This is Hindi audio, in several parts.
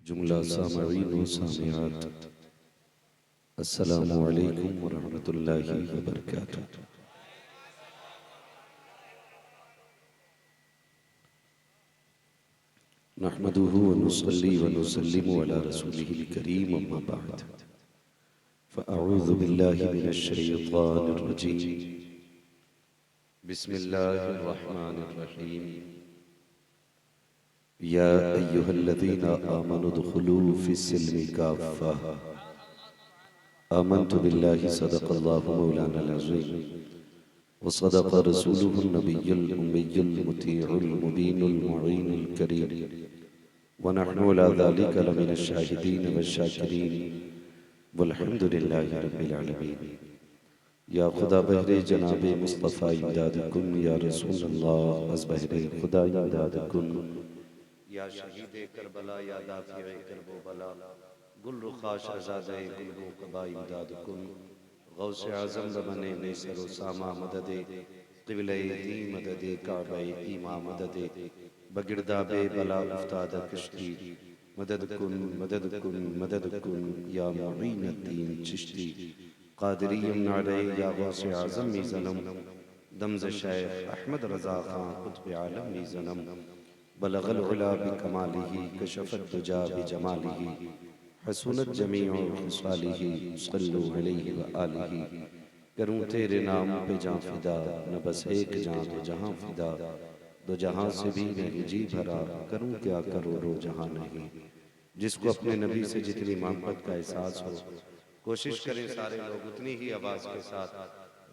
जुमला सामईन व सामियात, अस्सलामु अलैकुम व रहमतुल्लाहि व बरकातुहू। नहमदुहु व नुसल्ली व नुसल्लिमु अला रसूलिहिल करीम, अम्मा बअद। फ़अऊज़ु बिल्लाहि मिनश शैतानिर रजीम। बिस्मिल्लाहिर रहमानिर रहीम। या अय्युहल्लज़ीना आमनु दुखुलू फ़िस्सिल्मि काफ़्फ़ा। आमन्तु बिल्लाहि सदक़ल्लाहु मौलानाल अज़ीम व सदक़ रसूलुहुन नबियुल उम्मियुल मुतीउल मुबीनुल मुईनुल करीम व नहनु अला ज़ालिका लमिनश शाहिदीन वश्शाकिरीन वल्हम्दुलिल्लाहि रब्बिल आलमीन। या खुदा बहरे जनाबे मुस्तफ़ा इमदाद कुन, या रसूल अल्लाह अज़ बहरे खुदा इमदाद कुन, या शहीदे करबला, या दाफ़िए करबो बला, गुल रुख़ा शहज़ादे गुलबो कबा इमदाद कुन, गौसे आज़म बमने नेसर व सामा मददे, क़िबले दी मददे, काबे ईमा मददे, बगिरदाबे बला उफ्ताद कश्ती, मदद कुन मदद कुन मदद कुन, या मुईनुद्दीन चिश्ती क़ादिरी यमनारे, या गौसे आज़म मी ज़नम, दमज़ शेख अहमद रज़ा ख़ां क़ुत्ब आलम मी ज़नम, बलग़ल उला बिकमालिही कशफ़त दुजा बिजमालिही, हसूनत जमीउ ख़िसालिही, सल्लु अलैहि व आलिही। करूँ तेरे नाम पे जाँ फ़िदा, न बस एक जाँ दो जहाँ फ़िदा, दो जहाँ से भी नहीं जी भरा, करूँ क्या करोड़ों जहाँ नहीं। जिसको अपने नबी से जितनी मोहब्बत का एहसास हो, कोशिश करें सारे लोग उतनी ही आवाज़ के साथ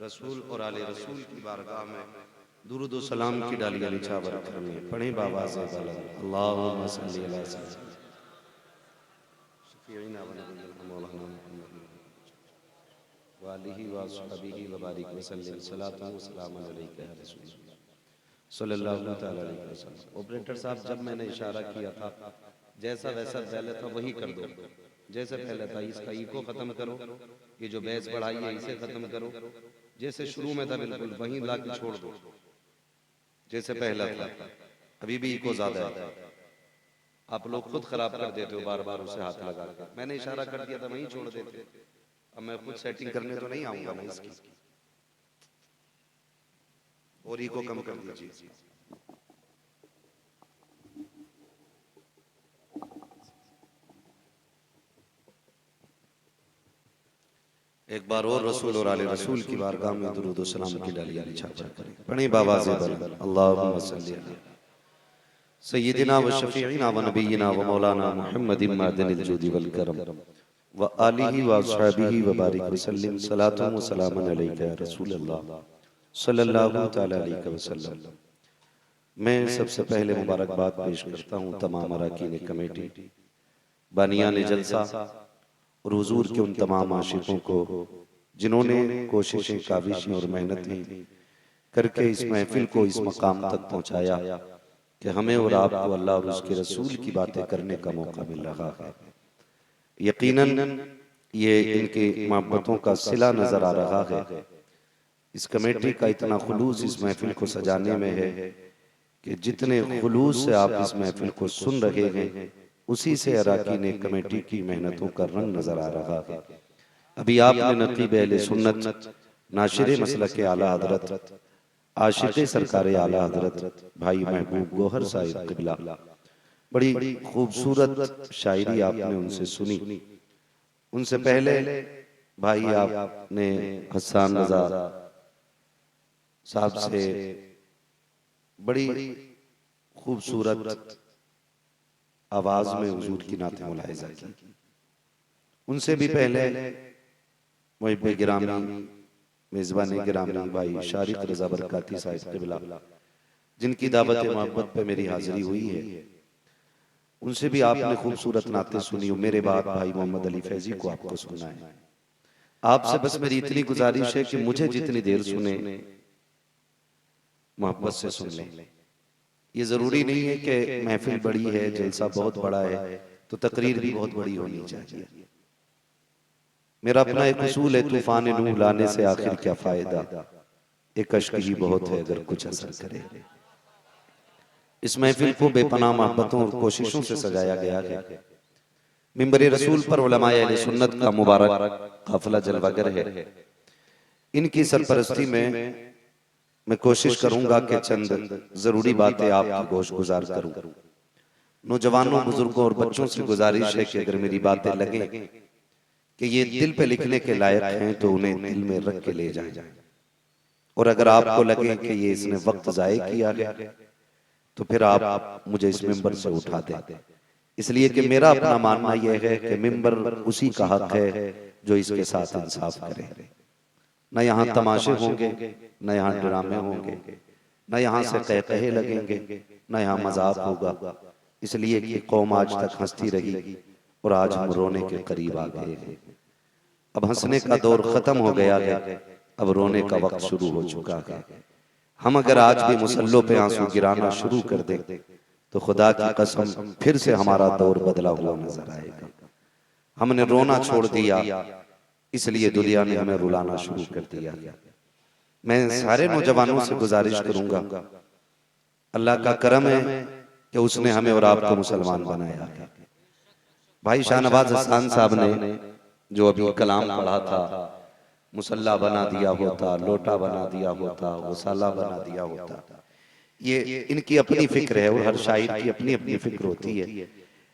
रसूल और आले रसूल की बारगाह में दुरूद व सलाम की डालियाँ निछावर करें। पढ़ें बावाज़े बुलंद, अल्लाहुम्मा सल्ली अला सय्यिदिना शफ़ीइना व नबीना मौलाना मुहम्मद व आलिहि व अस्हाबिहि व बारिक व सल्लिम सलातन व सलामन अलैका या रसूल अल्लाह सल्लल्लाहु तआला अलैहि वसल्लम। ऑपरेटर साहब, जब मैंने इशारा किया था जैसा वैसा पहले था वही कर दो, जैसे पहले था इसका ई को खत्म करो, ये जो बैस बढ़ाई है इसे खत्म करो, जैसे शुरू में था बिल्कुल वहीं ला के छोड़ दो जैसे पहला था। अभी भी इको ज्यादा है, आप लोग खुद खराब कर देते हो बार बार उसे हाथ लगा कर। मैंने इशारा कर दिया था वहीं छोड़ देते। अब मैं खुद सेटिंग करने तो नहीं आऊंगा ना इसकी, और इको कम कर दीजिए। एक बार और रसूल और आले रसूल की बारगाह में दुरूद व सलाम की डालियां निछावर करें। पढ़ें बावाज़े बुलंद, अल्लाहुम्मा सल्ली अला सय्यिदिना व शफ़ीइना व नबीना व मौलाना मुहम्मदिन मादिनिल जुदी वल करम व आलिहि व अस्हाबिहि व बारिक व सल्लिम सलातन व सलामन अलैका या रसूल अल्लाह सल्लल्लाहु तआला अलैहि वसल्लम। मैं सबसे पहले मुबारकबाद पेश करता हूँ तमाम अरकान कमेटी, बानियान जलसा और हुजूर के उन तमाम आशिकों को जिन्होंने कोशिशें, काविशें और मेहनतें करके इस महफिल को इस मकाम तक पहुँचाया कि हमें और आपको अल्लाह और उसके रसूल की बातें करने का मौका मिल रहा है। यकीनन ये इनकी मोहब्बतों का सिला नजर आ रहा है। इस कमेटी का इतना खुलूस इस महफिल को सजाने में है कि जितने खुलूस से आप इस महफिल को सुन रहे हैं, उसी से अरकान कमेटी की मेहनतों का रंग नजर आ रहा है। अभी आपने नकीब अहले सुन्नत, नाशिर मसलक आला हजरत, आशिक़ सरकार आला हजरत भाई महबूब गौहर साहिब क़िबला, बड़ी खूबसूरत शायरी आपने उनसे सुनी। उनसे पहले भाई आपने हसन रज़ा साहब से बड़ी खूबसूरत आवाज में हुजूर की नाते मुलाहिज़ा की। उनसे भी पहले मुहिब्बे गिरामी, मेज़बान गिरामी भाई शारिक रज़ा बरकाती साहिब क़िबला, जिनकी दावत मोहब्बत पे मेरी हाजिरी हुई है, उनसे भी आपने खूबसूरत नाते सुनी। मेरे बाद भाई मोहम्मद अली फैजी को आपको सुना है। आपसे बस मेरी इतनी गुजारिश है कि मुझे जितनी देर सुने मोहब्बत से सुन लें। ये जरूरी नहीं है कि महफिल बड़ी है, जलसा बहुत बड़ा है तो तकरीर भी बहुत बड़ी होनी चाहिए। मेरा अपना एक उसूल है, तूफान नूह लाने से आखिर क्या फायदा, एक अश्क ही बहुत है अगर कुछ असर करे। इस महफिल को बेपनाह मोहब्बतों और कोशिशों से सजाया गया है। मिंबर रसूल पर उलमाए अहले सुन्नत का मुबारक काफिला जलवागर है। इनकी सरपरस्ती में मैं कोशिश करूंगा कि चंद जरूरी बातें आपकी गोश गुजार करूं। नौजवानों, बुजुर्गों और बच्चों से गुजारिश है कि अगर मेरी बातें लगें कि ये दिल पे लिखने के लायक हैं तो उन्हें दिल में रख के ले जाएं, और अगर आपको लगे कि ये इसने वक्त जाया किया है तो फिर आप मुझे इस मिंबर से उठा दें। इसलिए कि मेरा अपना मानना यह है कि मिंबर उसी का हक है जो इसके साथ इंसाफ करे। न यहाँ तमाशे होंगे, न यहाँ ड्रामे होंगे, न यहाँ से कहकहे लगेंगे, न यहाँ मजाक होगा। इसलिए कि कौम आज तक हंसती रही और आज हम रोने के करीब आ गए हैं। अब हंसने का दौर खत्म हो गया है, अब रोने का वक्त शुरू हो चुका है। हम अगर आज भी मुसल्लों पे आंसू गिराना शुरू कर दें तो खुदा की कसम फिर से हमारा दौर बदला हुआ नजर आएगा। हमने रोना छोड़ दिया, इसलिए दुनिया ने हमें रुलाना शुरू कर दिया। मैं सारे नौजवानों से गुजारिश करूंगा, अल्लाह का करम है कि उसने हमें और आपको मुसलमान बनाया है। भाई शाहनवाज हसन साहब ने जो अभी कलाम पढ़ा था, मुसल्ला बना दिया होता, लोटा बना दिया होता, गसाला बना दिया होता, ये इनकी अपनी फिक्र है और हर शायर की अपनी अपनी फिक्र होती है।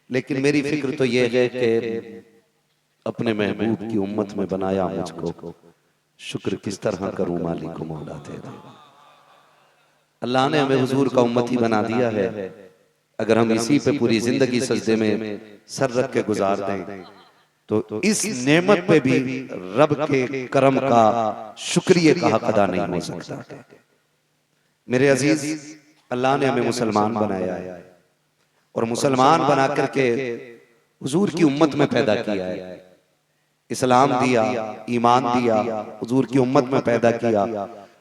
लेकिन मेरी फिक्र तो ये है कि अपने महबूब की उम्मत में बनाया मुझको, शुक्र किस तरह करूं मालिक मौला तेरा। अल्लाह ने हमें हुजूर का उम्मती बना दिया है। अगर हम इसी पे पूरी जिंदगी सजदे में सर रख के गुजार दें तो इस नेमत पे भी रब के करम का शुक्रिया का हक अदा नहीं हो सकता। मेरे अजीज, अल्लाह ने हमें मुसलमान बनाया है और मुसलमान बना करके हुजूर की उम्मत में पैदा किया है। इस्लाम दिया, ईमान दिया, हुजूर की उम्मत में पैदा किया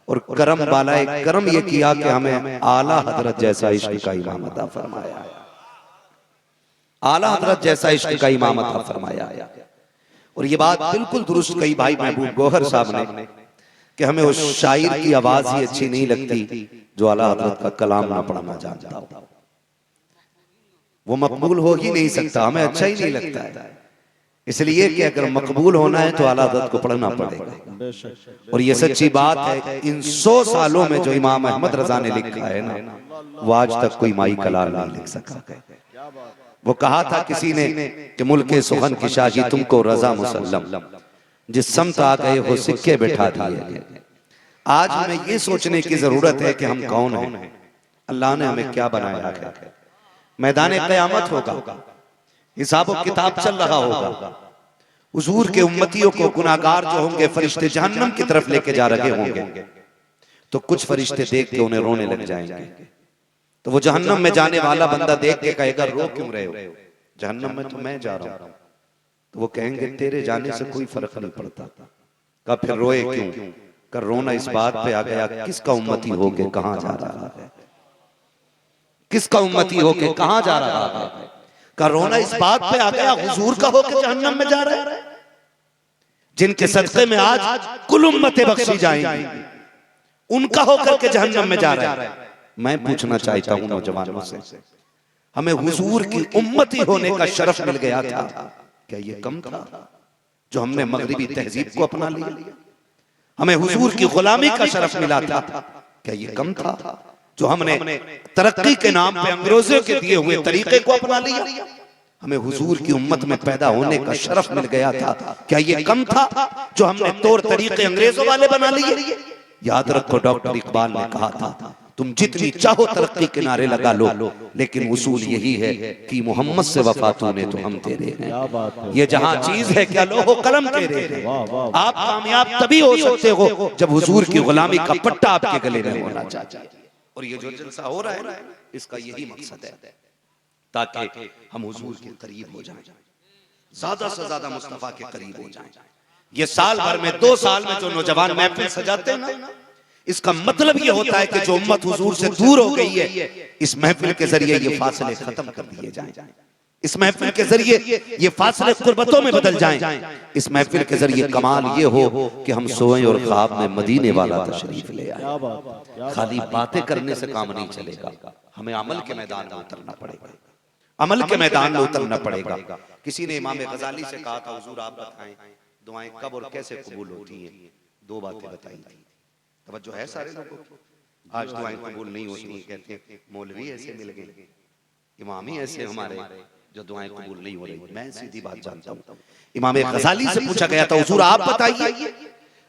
और करम वाला एक करम ये किया कि हमें आला हजरत जैसा इश्क का इमाम अता फरमाया। आला हजरत जैसा इश्क का इमाम अता फरमाया। और ये बात बिल्कुल दुरुस्त कही भाई महबूब गौहर साहब ने कि हमें उस शायर की आवाज ही अच्छी नहीं लगती जो आला हजरत का कलाम ना पढ़ना जानता हो। वो मकबूल हो ही नहीं सकता, हमें अच्छा ही नहीं लगता है। इसलिए कि अगर मकबूल होना है तो आला हजरत को पढ़ना पड़ेगा। और ये सच्ची बात है, इन 100 सालों में जो इमाम अहमद रजा ने लिखा है ना, वो आज तक कोई माई कलाल नहीं लिख सका। वो कहा था किसी ने कि मुल्के सुखन की शाही तुमको रजा मुसल्लम, जिस समत आ गए हो सिक्के बैठा दिए। आज हमें ये सोचने की जरूरत है कि हम कौन हैं, अल्लाह ने हमें क्या बनाया है। मैदान क़यामत होगा, हिसाब और किताब चल रहा होगा। हुजूर के उम्मतियों को गुनाहगार जो होंगे फरिश्ते जहन्नम की तरफ लेके जा रहे होंगे, तो कुछ फरिश्ते देख के उन्हें रोने लग जाएंगे। तो वो जहन्नम में जाने वाला बंदा देख के कहेगा रो क्यों रहे हो, जहन्नम में तो मैं जा रहा हूं। तो वो कहेंगे तेरे जाने से कोई फर्क नहीं पड़ता। का फिर रोए क्यों? कर रोना इस बात पे आ गया किसका उम्मती होके कहां जा रहा है, किसका उम्मती होके कहां जा रहा है। का रोना इस बात पे आ गया हुजूर का होके जहन्नम में जा रहा है, जिनके सदक़े में आज कुल उम्मतें बख्शी जाएंगी, उनका होकर के जहन्नम में जा रहा है। मैं पूछना चाहता हूं नौजवानों से, हमें हुजूर की उम्मती होने का शरफ मिल गया था, क्या ये कम था जो हमने मगरिबी तहजीब को अपना लिया? हमें हुजूर की गुलामी का शरफ मिला था, क्या ये कम था जो हमने तरक्की के नाम पे अंग्रेजों के दिए हुए तरीके को अपना लिया? हमें हुजूर की उम्मत में पैदा होने का शरफ मिल गया था, क्या ये कम था जो हमने तौर तरीके अंग्रेजों वाले बना लिए? याद रखो, डॉक्टर इकबाल ने कहा था तुम जितनी चाहो तरक्की के नारे लगा लो, लेकिन उसूल यही है कि मोहम्मद से वफा तूने तो हम तेरे हैं। ये जहां चीज है क्या लोहो कलम तेरे हैं। आप कामयाब तभी हो सकते हो जब हुजूर की गुलामी का पट्टा आपके गले में होना चाहिए। और ये जो जलसा हो रहा है इसका यही मकसद है, ताकि हम हुजूर के करीब हो जाएं, ज्यादा से ज्यादा मुस्तफा के करीब हो जाएं। ये साल भर में 2 साल में जो नौजवान महफिल सजाते हैं ना, इसका मतलब ये होता है कि जो उम्मत हुजूर से दूर हो गई है, इस महफिल के जरिए ये फासले खत्म कर दिए जाएं। इस महफिल के जरिए ये फासले कुर्बतों में बदल जाएं। इस महफिल के जरिए कमाल ये हो कि हम सोएं और ख्वाब में मदीने वाला तशरीफ ले आए। खाली बातें करने से काम नहीं चलेगा, हमें अमल के मैदान में उतरना पड़ेगा। अमल के मैदान में उतरना पड़ेगा। किसी ने इमाम गजाली से कहा था, हुजूर आप बताएं दुआएं कब और कैसे कबूल होती हैं। दो बातें बताई थी। तवज्जो है सारे लोगों की? आज दुआएं कबूल नहीं होती हैं, कहते हैं मौलवी ऐसे मिल गए, इमाम ही ऐसे हमारे जो दुआएं कबूल नहीं हो रही। मैं सीधी बात जानता हूं। इमाम गजाली से पूछा गया था, हुजूर आप बताइए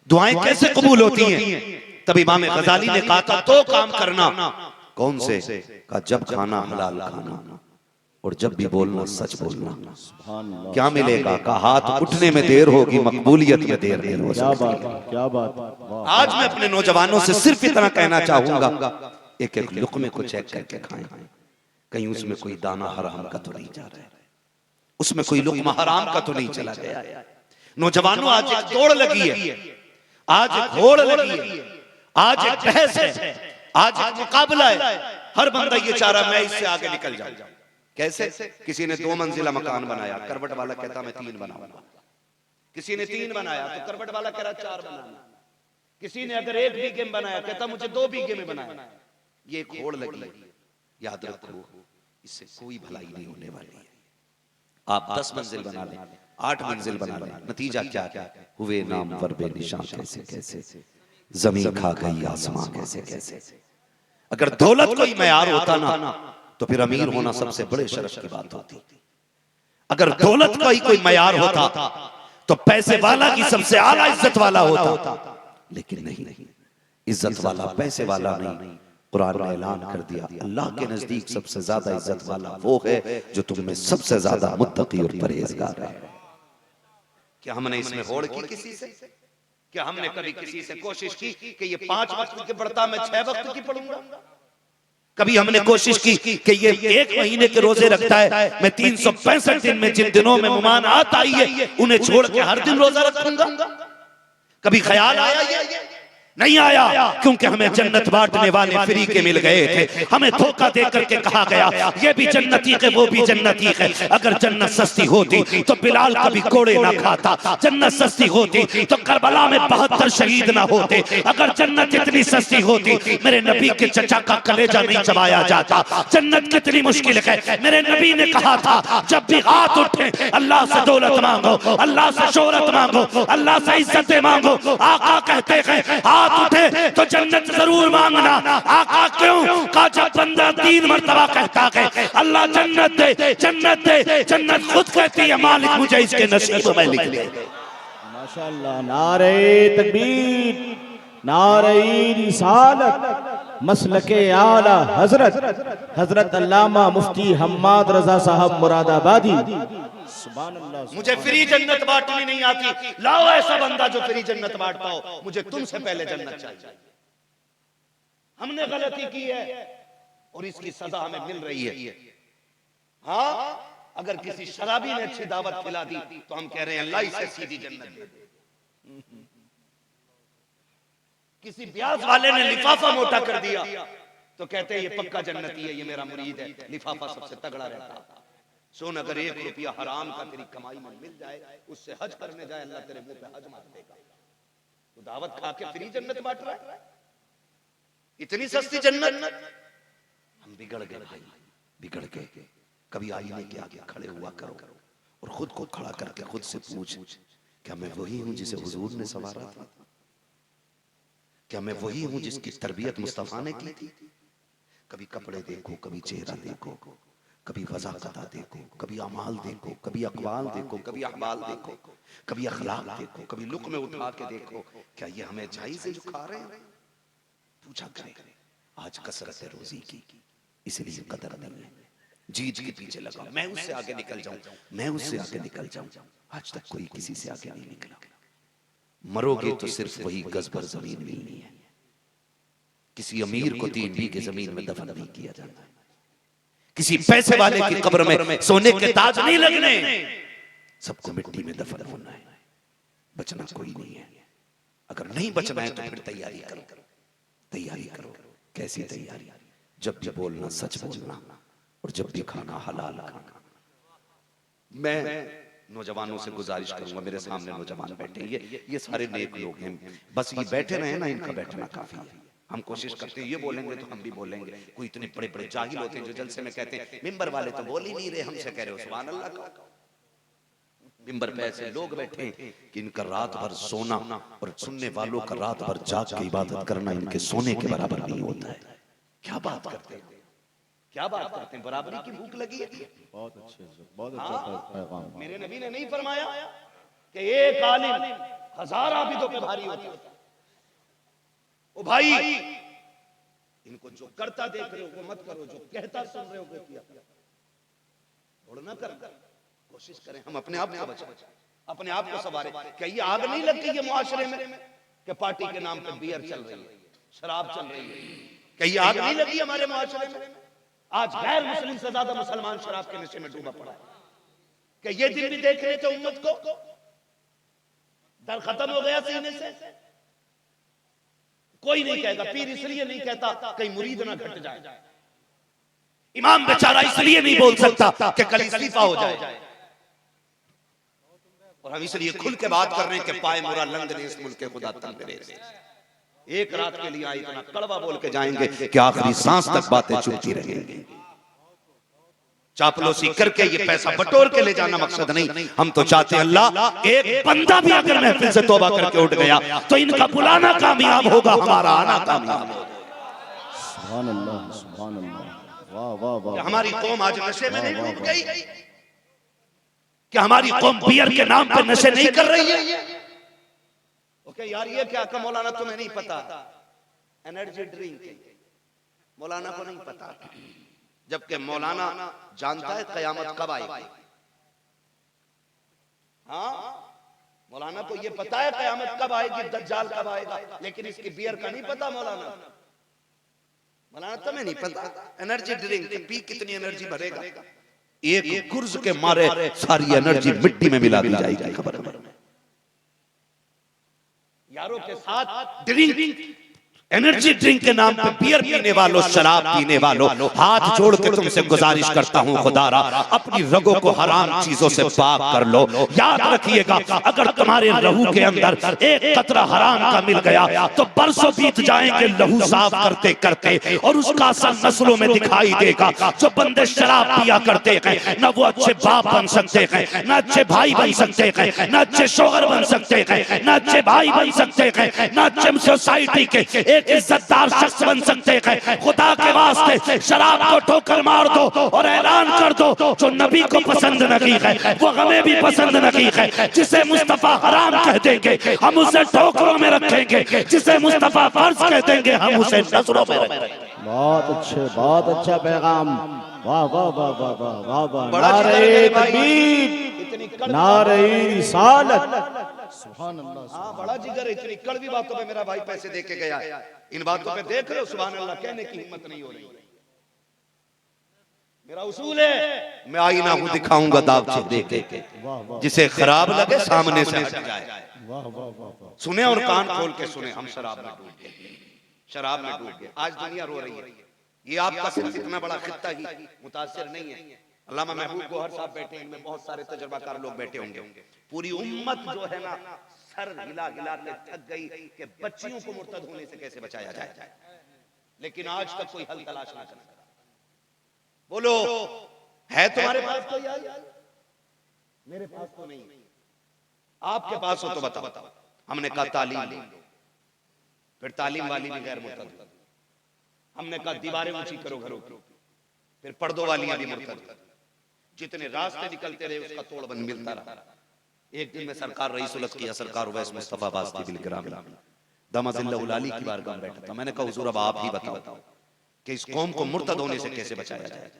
दुआएं कैसे कबूल होती हैं। तब इमाम गजाली ने कहा था, दो काम करना। कौन से? कहा जब खाना हलाल खाना और जब भी बोलना सच बोलना। क्या मिलेगा? कहा हाथ उठने में देर होगी, मकबूलियत में देर नहीं हो सकती। क्या बात। आज मैं अपने नौजवानों से सिर्फ इतना कहना चाहूंगा, एक एक लुक़मे को चेक करके खाएं, कहीं उसमें कोई दाना हराम का तो नहीं जा रहा है, उसमें कोई लुक़मा हराम का तो नहीं चला गया। नौजवानों आज एक दौड़ लगी है, आज एक होड़ लगी है, आज एक बहस है, आज एक मुकाबला है। हर बंदा ये चाह रहा मैं इससे आगे निकल जाऊं। कैसे? किसी ने 2 मंजिला मकान बनाया, करवट वाला कहता मैं 3 बनाऊंगा। किसी ने 3 बनाया तो करवट वाला कह रहा 4 बनाना। किसी ने अगर 1 बीघे में बनाया कहता मुझे 2 बीघे में बनाया। ये एक होड़ लगी। याद रखो इससे कोई भलाई नहीं होने वाली है। आप 10 मंजिल बना लें, 8 मंजिल बना लें, नतीजा क्या क्या हुए नाम पर बेनिशान कैसे कैसे, जमीन खा गई आसमां कैसे कैसे। अगर दौलत कोई मयार होता ना तो फिर अमीर होना सबसे बड़े शर्फ की बात होती। अगर दौलत का ही कोई मयार होता तो पैसे वाला की सबसे आला इज्जत वाला होता। लेकिन नहीं, इज्जत वाला पैसे वाला नहीं। कुरान ने ऐलान कर दिया, अल्लाह के नजदीक सबसे ज्यादा इज्जत वाला वो है जो तुम में सबसे ज्यादा मुत्तकी और परहेजगार है। क्या हमने इसमें होड़ की किसी से? क्या हमने कभी किसी से कोशिश की कि ये 5 वक्त की पढ़ता मैं 6 वक्त की पढ़ूंगा? कभी हमने कोशिश की कि ये 1 महीने के रोजे रखता है, मैं 365 दिन में जिन दिनों में मुमानात आई है उन्हें छोड़ के हर दिन रोजा रखूंगा? कभी ख्याल आया? ये नहीं आया, क्योंकि हमें जन्नत बांटने वाले फ्री के मिल गए थे। हमें धोखा दे करके कहा गया ये भी जन्नती है वो भी जन्नती है। अगर जन्नत सस्ती होती तो बिलाल कभी कोड़े ना खाता। जन्नत सस्ती होती तो करबला में 72 शहीद ना होते। अगर जन्नत इतनी सस्ती होती मेरे नबी के चचा का कलेजा नहीं चबाया जाता। जन्नत कितनी मुश्किल है। मेरे नबी ने कहा था जब भी हाथ उठे अल्लाह से दौलत मांगो, अल्लाह से शोहरत मांगो, अल्लाह से इज्जतें मांगो। आका कहते हैं हाथ उठे तो जन्नत जरूर मांगना। आका क्यों? कहा जब बंदा 3 मरतबा कहता है अल्लाह जन्नत दे, जन्नत दे, जन्नत खुद कहती है मालिक मुझे इसके नसीब में लिख दे। माशाअल्लाह। नारे तकबीर, नारे रिसालत, मसलके आला हजरत हजरत अल्लामा मुफ्ती हम्माद रजा साहब मुरादाबादी। मुझे फ्री जन्नत बांटनी नहीं आती, लाओ ऐसा बंदा जो फ्री जन्नत बांटता हो। मुझे तुमसे पहले जन्नत चाहिए। हमने गलती की है और इसकी सजा हमें मिल रही है। हाँ, अगर किसी शराबी ने अच्छी दावत खिला दी तो हम कह रहे हैं अल्लाह इसे सीधी जन्नत दे दे। किसी ब्याज वाले ने लिफाफा मोटा कर दिया तो कहते हैं ये पक्का जन्नती है, ये मेरा मुरीद है, लिफाफा सबसे तगड़ा रहता है। सुन, अगर 1 रुपया हराम का तेरी कमाई में मिल जाए, उससे हज करने जाए, अल्लाह तेरे मुंह पे हज मार देगा। तो दावत खा के फ्री जन्नत बांट रहा है। इतनी सस्ती जन्नत। हम बिगड़ गए भाई, बिगड़ गए। कभी आईने के आगे खड़े हुआ करो और खुद को खड़ा करके खुद से पूछ, क्या मैं वही हूं जिसे हुजूर ने संवारा था? क्या मैं वही हूं जिसकी तरबियत मुस्तफा ने की थी? कभी कपड़े देखो, कभी चेहरा देखो, कभी वज़ाक़त देखो, कभी अमाल देखो, कभी अक़वाल देखो, कभी अहवाल देखो, कभी अखलाक देखो, कभी लुक़मे उठा के देखो। क्या ये हमें जायज़ है जो खा रहे हैं? पूछा करें। आज कसरत है रोजी की, इसलिए कदर नहीं है। जीत के पीछे लगा, मैं उससे आगे निकल जाऊं, मैं उससे आगे निकल जाऊं। आज तक कोई किसी से आगे नहीं निकला। मरोगे तो सिर्फ वही गज भर जमीन मिलनी है। किसी अमीर को 3 बीघे जमीन में दफन नहीं किया जाता। किसी पैसे वाले की कब्र में सोने के ताज नहीं लगने। सबको मिट्टी में दफन होना है। बचना कोई नहीं है। अगर नहीं बचना है तो फिर तैयारी करो, तैयारी करो। कैसी तैयारी? जब भी बोलना सच बोलना और जब भी खाना हलाल खाना। मैं नौजवानों से गुजारिश करूंगा, मेरे सामने नौजवान बैठे, ये सारे नेक लोग हैं, बस ये बैठे रहे ना, इनका बैठना काफी है। हम कोशिश करते हैं ये बोलेंगे तो हम भी बोलेंगे। कोई इतने बड़े बड़े जाहिल होते हैं जो जलसे में कहते हैं मिंबर वाले तो बोल ही नहीं रहे, हमसे कह रहे हो सुभान अल्लाह का। मिंबर पे ऐसे लोग बैठे कि इनका रात भर सोना और सुनने वालों का रात भर जाग के इबादत करना इनके सोने के बराबर नहीं होता है। क्या बात करते हैं, क्या बात करते हैं, बराबरी की भूख लगी है। बहुत अच्छे, बहुत अच्छा पैगाम। मेरे नबी ने नहीं फरमाया कि एक आलिम 1000 आबिदों पे भारी होता है। ओ भाई, इनको जो करता देख रहे हो वो मत करो, जो कहता सुन रहे हो वो किया थोड़ा ना कर। कोशिश करें हम अपने आप को बचाएं, अपने आप को संवारें। क्या ये आग नहीं लग गई है मुआशरे में कि पार्टी के नाम पे बियर चल रही है, शराब चल रही है? क्या ये आग नहीं लगी हमारे मुआशरे में? आज गैर मुस्लिम से ज्यादा मुसलमान शराब के नशे में डूबा पड़ा है। क्या ये दिन भी देख रहे थे उम्मत को? डर खत्म हो गया सीने से। कोई नहीं कहेगा, पीर इसलिए नहीं कहता कहीं मुरीद ना घट जाए, इमाम बेचारा इसलिए नहीं बोल सकता कि कल इस्तीफा हो जाए। और हम इसलिए खुल के बात कर रहे हैं कि पाए मुरा लंग ने इस मुल्क के खुदा तंग ने। एक रात के लिए आई इतना कड़वा बोल के जाएंगे कि आखिरी सांस तक बातें चुपती रहेंगी। चापलूसी करके ये पैसा बटोर के ले जाना मकसद नहीं। हम तो चाहते हैं अल्लाह एक बंदा भी अगर महफिल से तौबा करके उठ गया तो इनका बुलाना कामयाब होगा, हमारा आना कामयाब होगा। सुभान अल्लाह, सुभान अल्लाह, वाह वाह वाह। हमारी कौम आज नशे में नहीं डूब गई? क्या हमारी कौम बियर के नाम पर नशे नहीं कर रही है? ओके यार, ये क्या का मौलाना तुम्हें नहीं पता? एनर्जी ड्रिंक मौलाना को नहीं पता, जबकि मौलाना जानता है कयामत कब आएगी। हाँ, मौलाना को ये पता है कयामत कब आएगी, दज्जाल कब आएगा, लेकिन इसकी बियर का नहीं पता मौलाना। मौलाना तुम्हें नहीं पता एनर्जी ड्रिंक पी कितनी एनर्जी भरेगा? एक गुर्ज के मारे सारी एनर्जी मिट्टी में मिला दी जाएगी खबर में। यारों के साथ ड्रिंक, एनर्जी ड्रिंक के नाम पे बियर पीने वालों, शराब पीने वालों, हाथ जोड़ के तुमसे गुजारिश करता हूं खुदारा अपनी रगों को हराम चीजों से पाक कर लो। याद रखिएगा, अगर तुम्हारे लहू के अंदर एक कतरा हराम का मिल गया तो बरसों बीत जाएंगे लहू साफ करते करते, और उसका असर नस्लों में दिखाई देगा। जो बंदे शराब पिया करते हैं न वो अच्छे बाप बन सकते हैं, न अच्छे भाई बन सकते हैं, न अच्छे शोहर बन सकते हैं, न अच्छे भाई बन सकते हैं, न अच्छे सोसाइटी के एक इज्जतदार शख्स बन सकते हैं। खुदा के वास्ते शराब को ठोकर मार दो और ऐलान कर दो, जो नबी को पसंद नहीं है वो हमें भी पसंद नहीं है। जिसे मुस्तफा हराम कह देंगे हम उसे ठोकरों में रखेंगे, जिसे मुस्तफा फर्ज कह देंगे हम उसे नजरों में रखेंगे। बहुत अच्छे, बहुत अच्छा पैगाम। वाह वाह वाह वाह वाह वाह वाह। नारे तकबीर, नारे रिसालत। सुभान अल्लाह। हाँ, बड़ा जिगर है। इतनी कड़वी बातों पे मेरा भाई पैसे दे के गया, इन बातों पे देख रहे हो सुभान अल्लाह कहने की हिम्मत नहीं हो रही। मेरा उसूल है, मैं आईना हूं दिखाऊंगा दाव चेहरे के, जिसे खराब लगे सामने से हट जाए। वाह वाह वाह। सुने और कान खोल के सुने, हम शराब में डूब गए, शराब में डूब गए। आज दुनिया रो रही है। ये आपका सिर्फ इतना बड़ा खित्ता ही मुतासिर नहीं है। अल्लामा महबूब गौहर साहब बैठे हैं, इनमें बहुत सारे तजर्बाकार लोग बैठे होंगे। पूरी उम्मत जो है ना सर हिला हिला के थक गई कि बच्चियों को मुर्तद होने से कैसे बचाया जाए, लेकिन आज तक कोई हल तलाश ना कर सका। बोलो, है तुम्हारे पास कोई हल? मेरे पास तो नहीं, आपके पास हो तो बताओ। हमने कहा तालीम लो, फिर तालीम वाली भी गैर मुर्तद। हमने कहा दीवारें ऊंची करो घरों की, फिर पर्दों वालियां भी मुर्तद। जितने रास्ते निकलते रहे उसका तोड़बंद मिलता रहा। एक दिन में सरकार रईसुलत किया, सरकार उवैस मुस्तफा बास्ती बिल किराम दमाजिल्लाहुल अली की बारगाह में बैठा था। मैंने कहा हुजूर अब आप ही बताओ कि इस कौम को मुर्तद होने से कैसे बचाया जाए।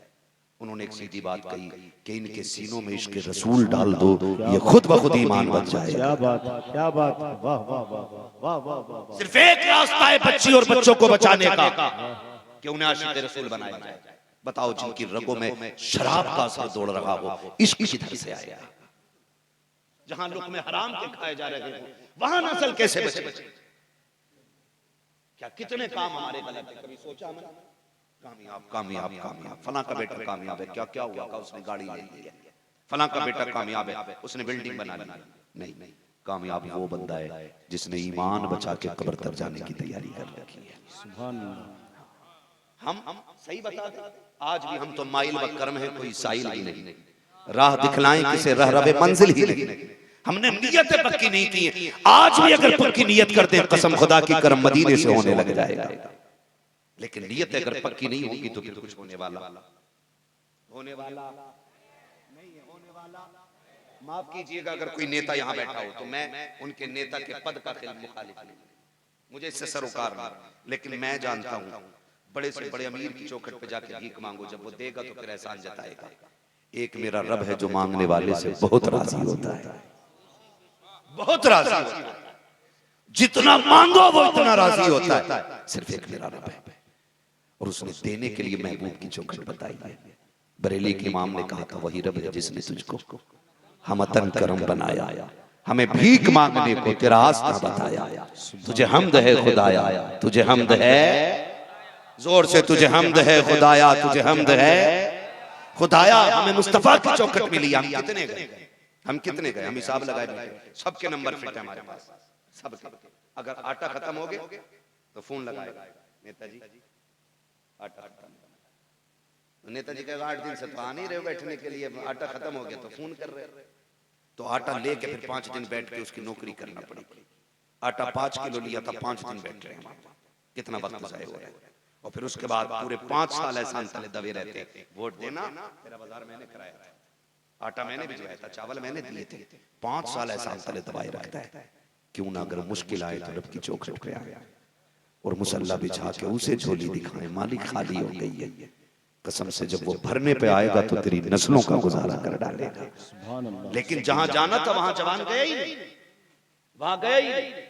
उन्होंने एक सीधी बात कही कि इनके सीनों में इश्क रसूल डाल दो, ये खुद ब खुद ईमान बच जाए। क्या बात, क्या बात। वाह वाह वाह वाह वाह। सिर्फ एक रास्ता है बच्ची और बच्चों को बचाने का कि उन्हें आशिक रसूल बनाया जाए। बताओ, जिनकी रगों में शराब का असर दौड़ रहा हो, इश्क किधर से आया? जहां लुक़्मे हराम के खाए जा रहे हो वहां नस्ल कैसे बचे? क्या कितने काम हमारे गलत है? कभी सोचा हमने? कामयाब कामयाब कामयाब, फलां का बेटा कामयाब है, क्या क्या हुआ? का उसने गाड़ी ले ली। फलां का बेटा कामयाब है, उसने बिल्डिंग बना ली। नहीं, कामयाब वो बंदा है जिसने ईमान बचा के कब्र तक जाने की तैयारी कर रखी है। सुभान अल्लाह। हम सही बता दें, आज भी हम तो माइल व कर्म है, कोई साइल ही नहीं। राह दिखलाएं किसे रह रवे मंजिल ही नहीं। हमने नियतें पक्की नहीं की हैं। आज भी अगर पक्की नियत करते हैं, कसम खुदा की कर्म मदीने से होने लग जाएगा। लेकिन नियत अगर पक्की नहीं होगी तो फिर कुछ होने वाला नहीं है, होने वाला। माफ कीजिएगा अगर कोई नेता यहाँ बैठा हो तो मैं उनके नेता के पद का खिलाफ मुखालिफ नहीं, मुझे इससे सरोकार नहीं। लेकिन मैं जानता हूँ बड़े से बड़े अमीर की चौखट पे जाके भीख मांगो, जब वो देगा तो फिर एहसान जताएगा। एक मेरा रब है जो मांगने वाले से बहुत राजी होता है, बहुत राजी होता है। जितना मांगो वो इतना राजी होता है। सिर्फ एक मेरा रब है और उसने देने के लिए महबूब की चौखट बताई है। बरेली के इमाम ने कहा था वही रब है जिसने तुझको हमतन करम बनाया, हमें भीख मांगने को तेरा आस्था बताया। तुझे हमद है खुदाया, तुझे हमद है, जोर से तुझे हमद है खुदाया, तुझे हमद है खुदाया। हमें मुस्तफा की चौखट मिली। हम कितने गए, हम कितने गए, हम हिसाब लगाए बैठे। सबके नंबर फिट है हमारे पास, सबके। अगर आटा खत्म हो गया तो फोन लगाएगा, नेताजी आटा खत्म। नेताजी कहेगा 8 दिन से तो आ नहीं रहे बैठने के लिए, आटा खत्म हो गया तो फोन कर रहे। तो आटा लेके फिर 5 दिन बैठ के उसकी नौकरी करना पड़ेगी। आटा 5 किलो लिया था, 5 दिन बैठ रहे हैं, कितना वक्त जाया हो रहा है। और फिर उसके बाद पूरे 5 साल एहसान तले दबे रहते। वोट देना, मेरा बाजार मैंने कराया था, आटा मैंने भिजवाया था, चावल मैंने दिए थे। 5 साल एहसान तले दबाए रखता है। क्यों ना अगर मुश्किल आए तो रब की चौखट पे आए और मुसल्ला बिछा के उसे झोली दिखाए, मालिक खाली हो गई है। कसम से जब वो भरने पे आएगा तो तेरी नस्लों का गुजारा कर डालेगा। लेकिन जहां जाना था वहां जवान गए ही नहीं, वहां गए ही नहीं।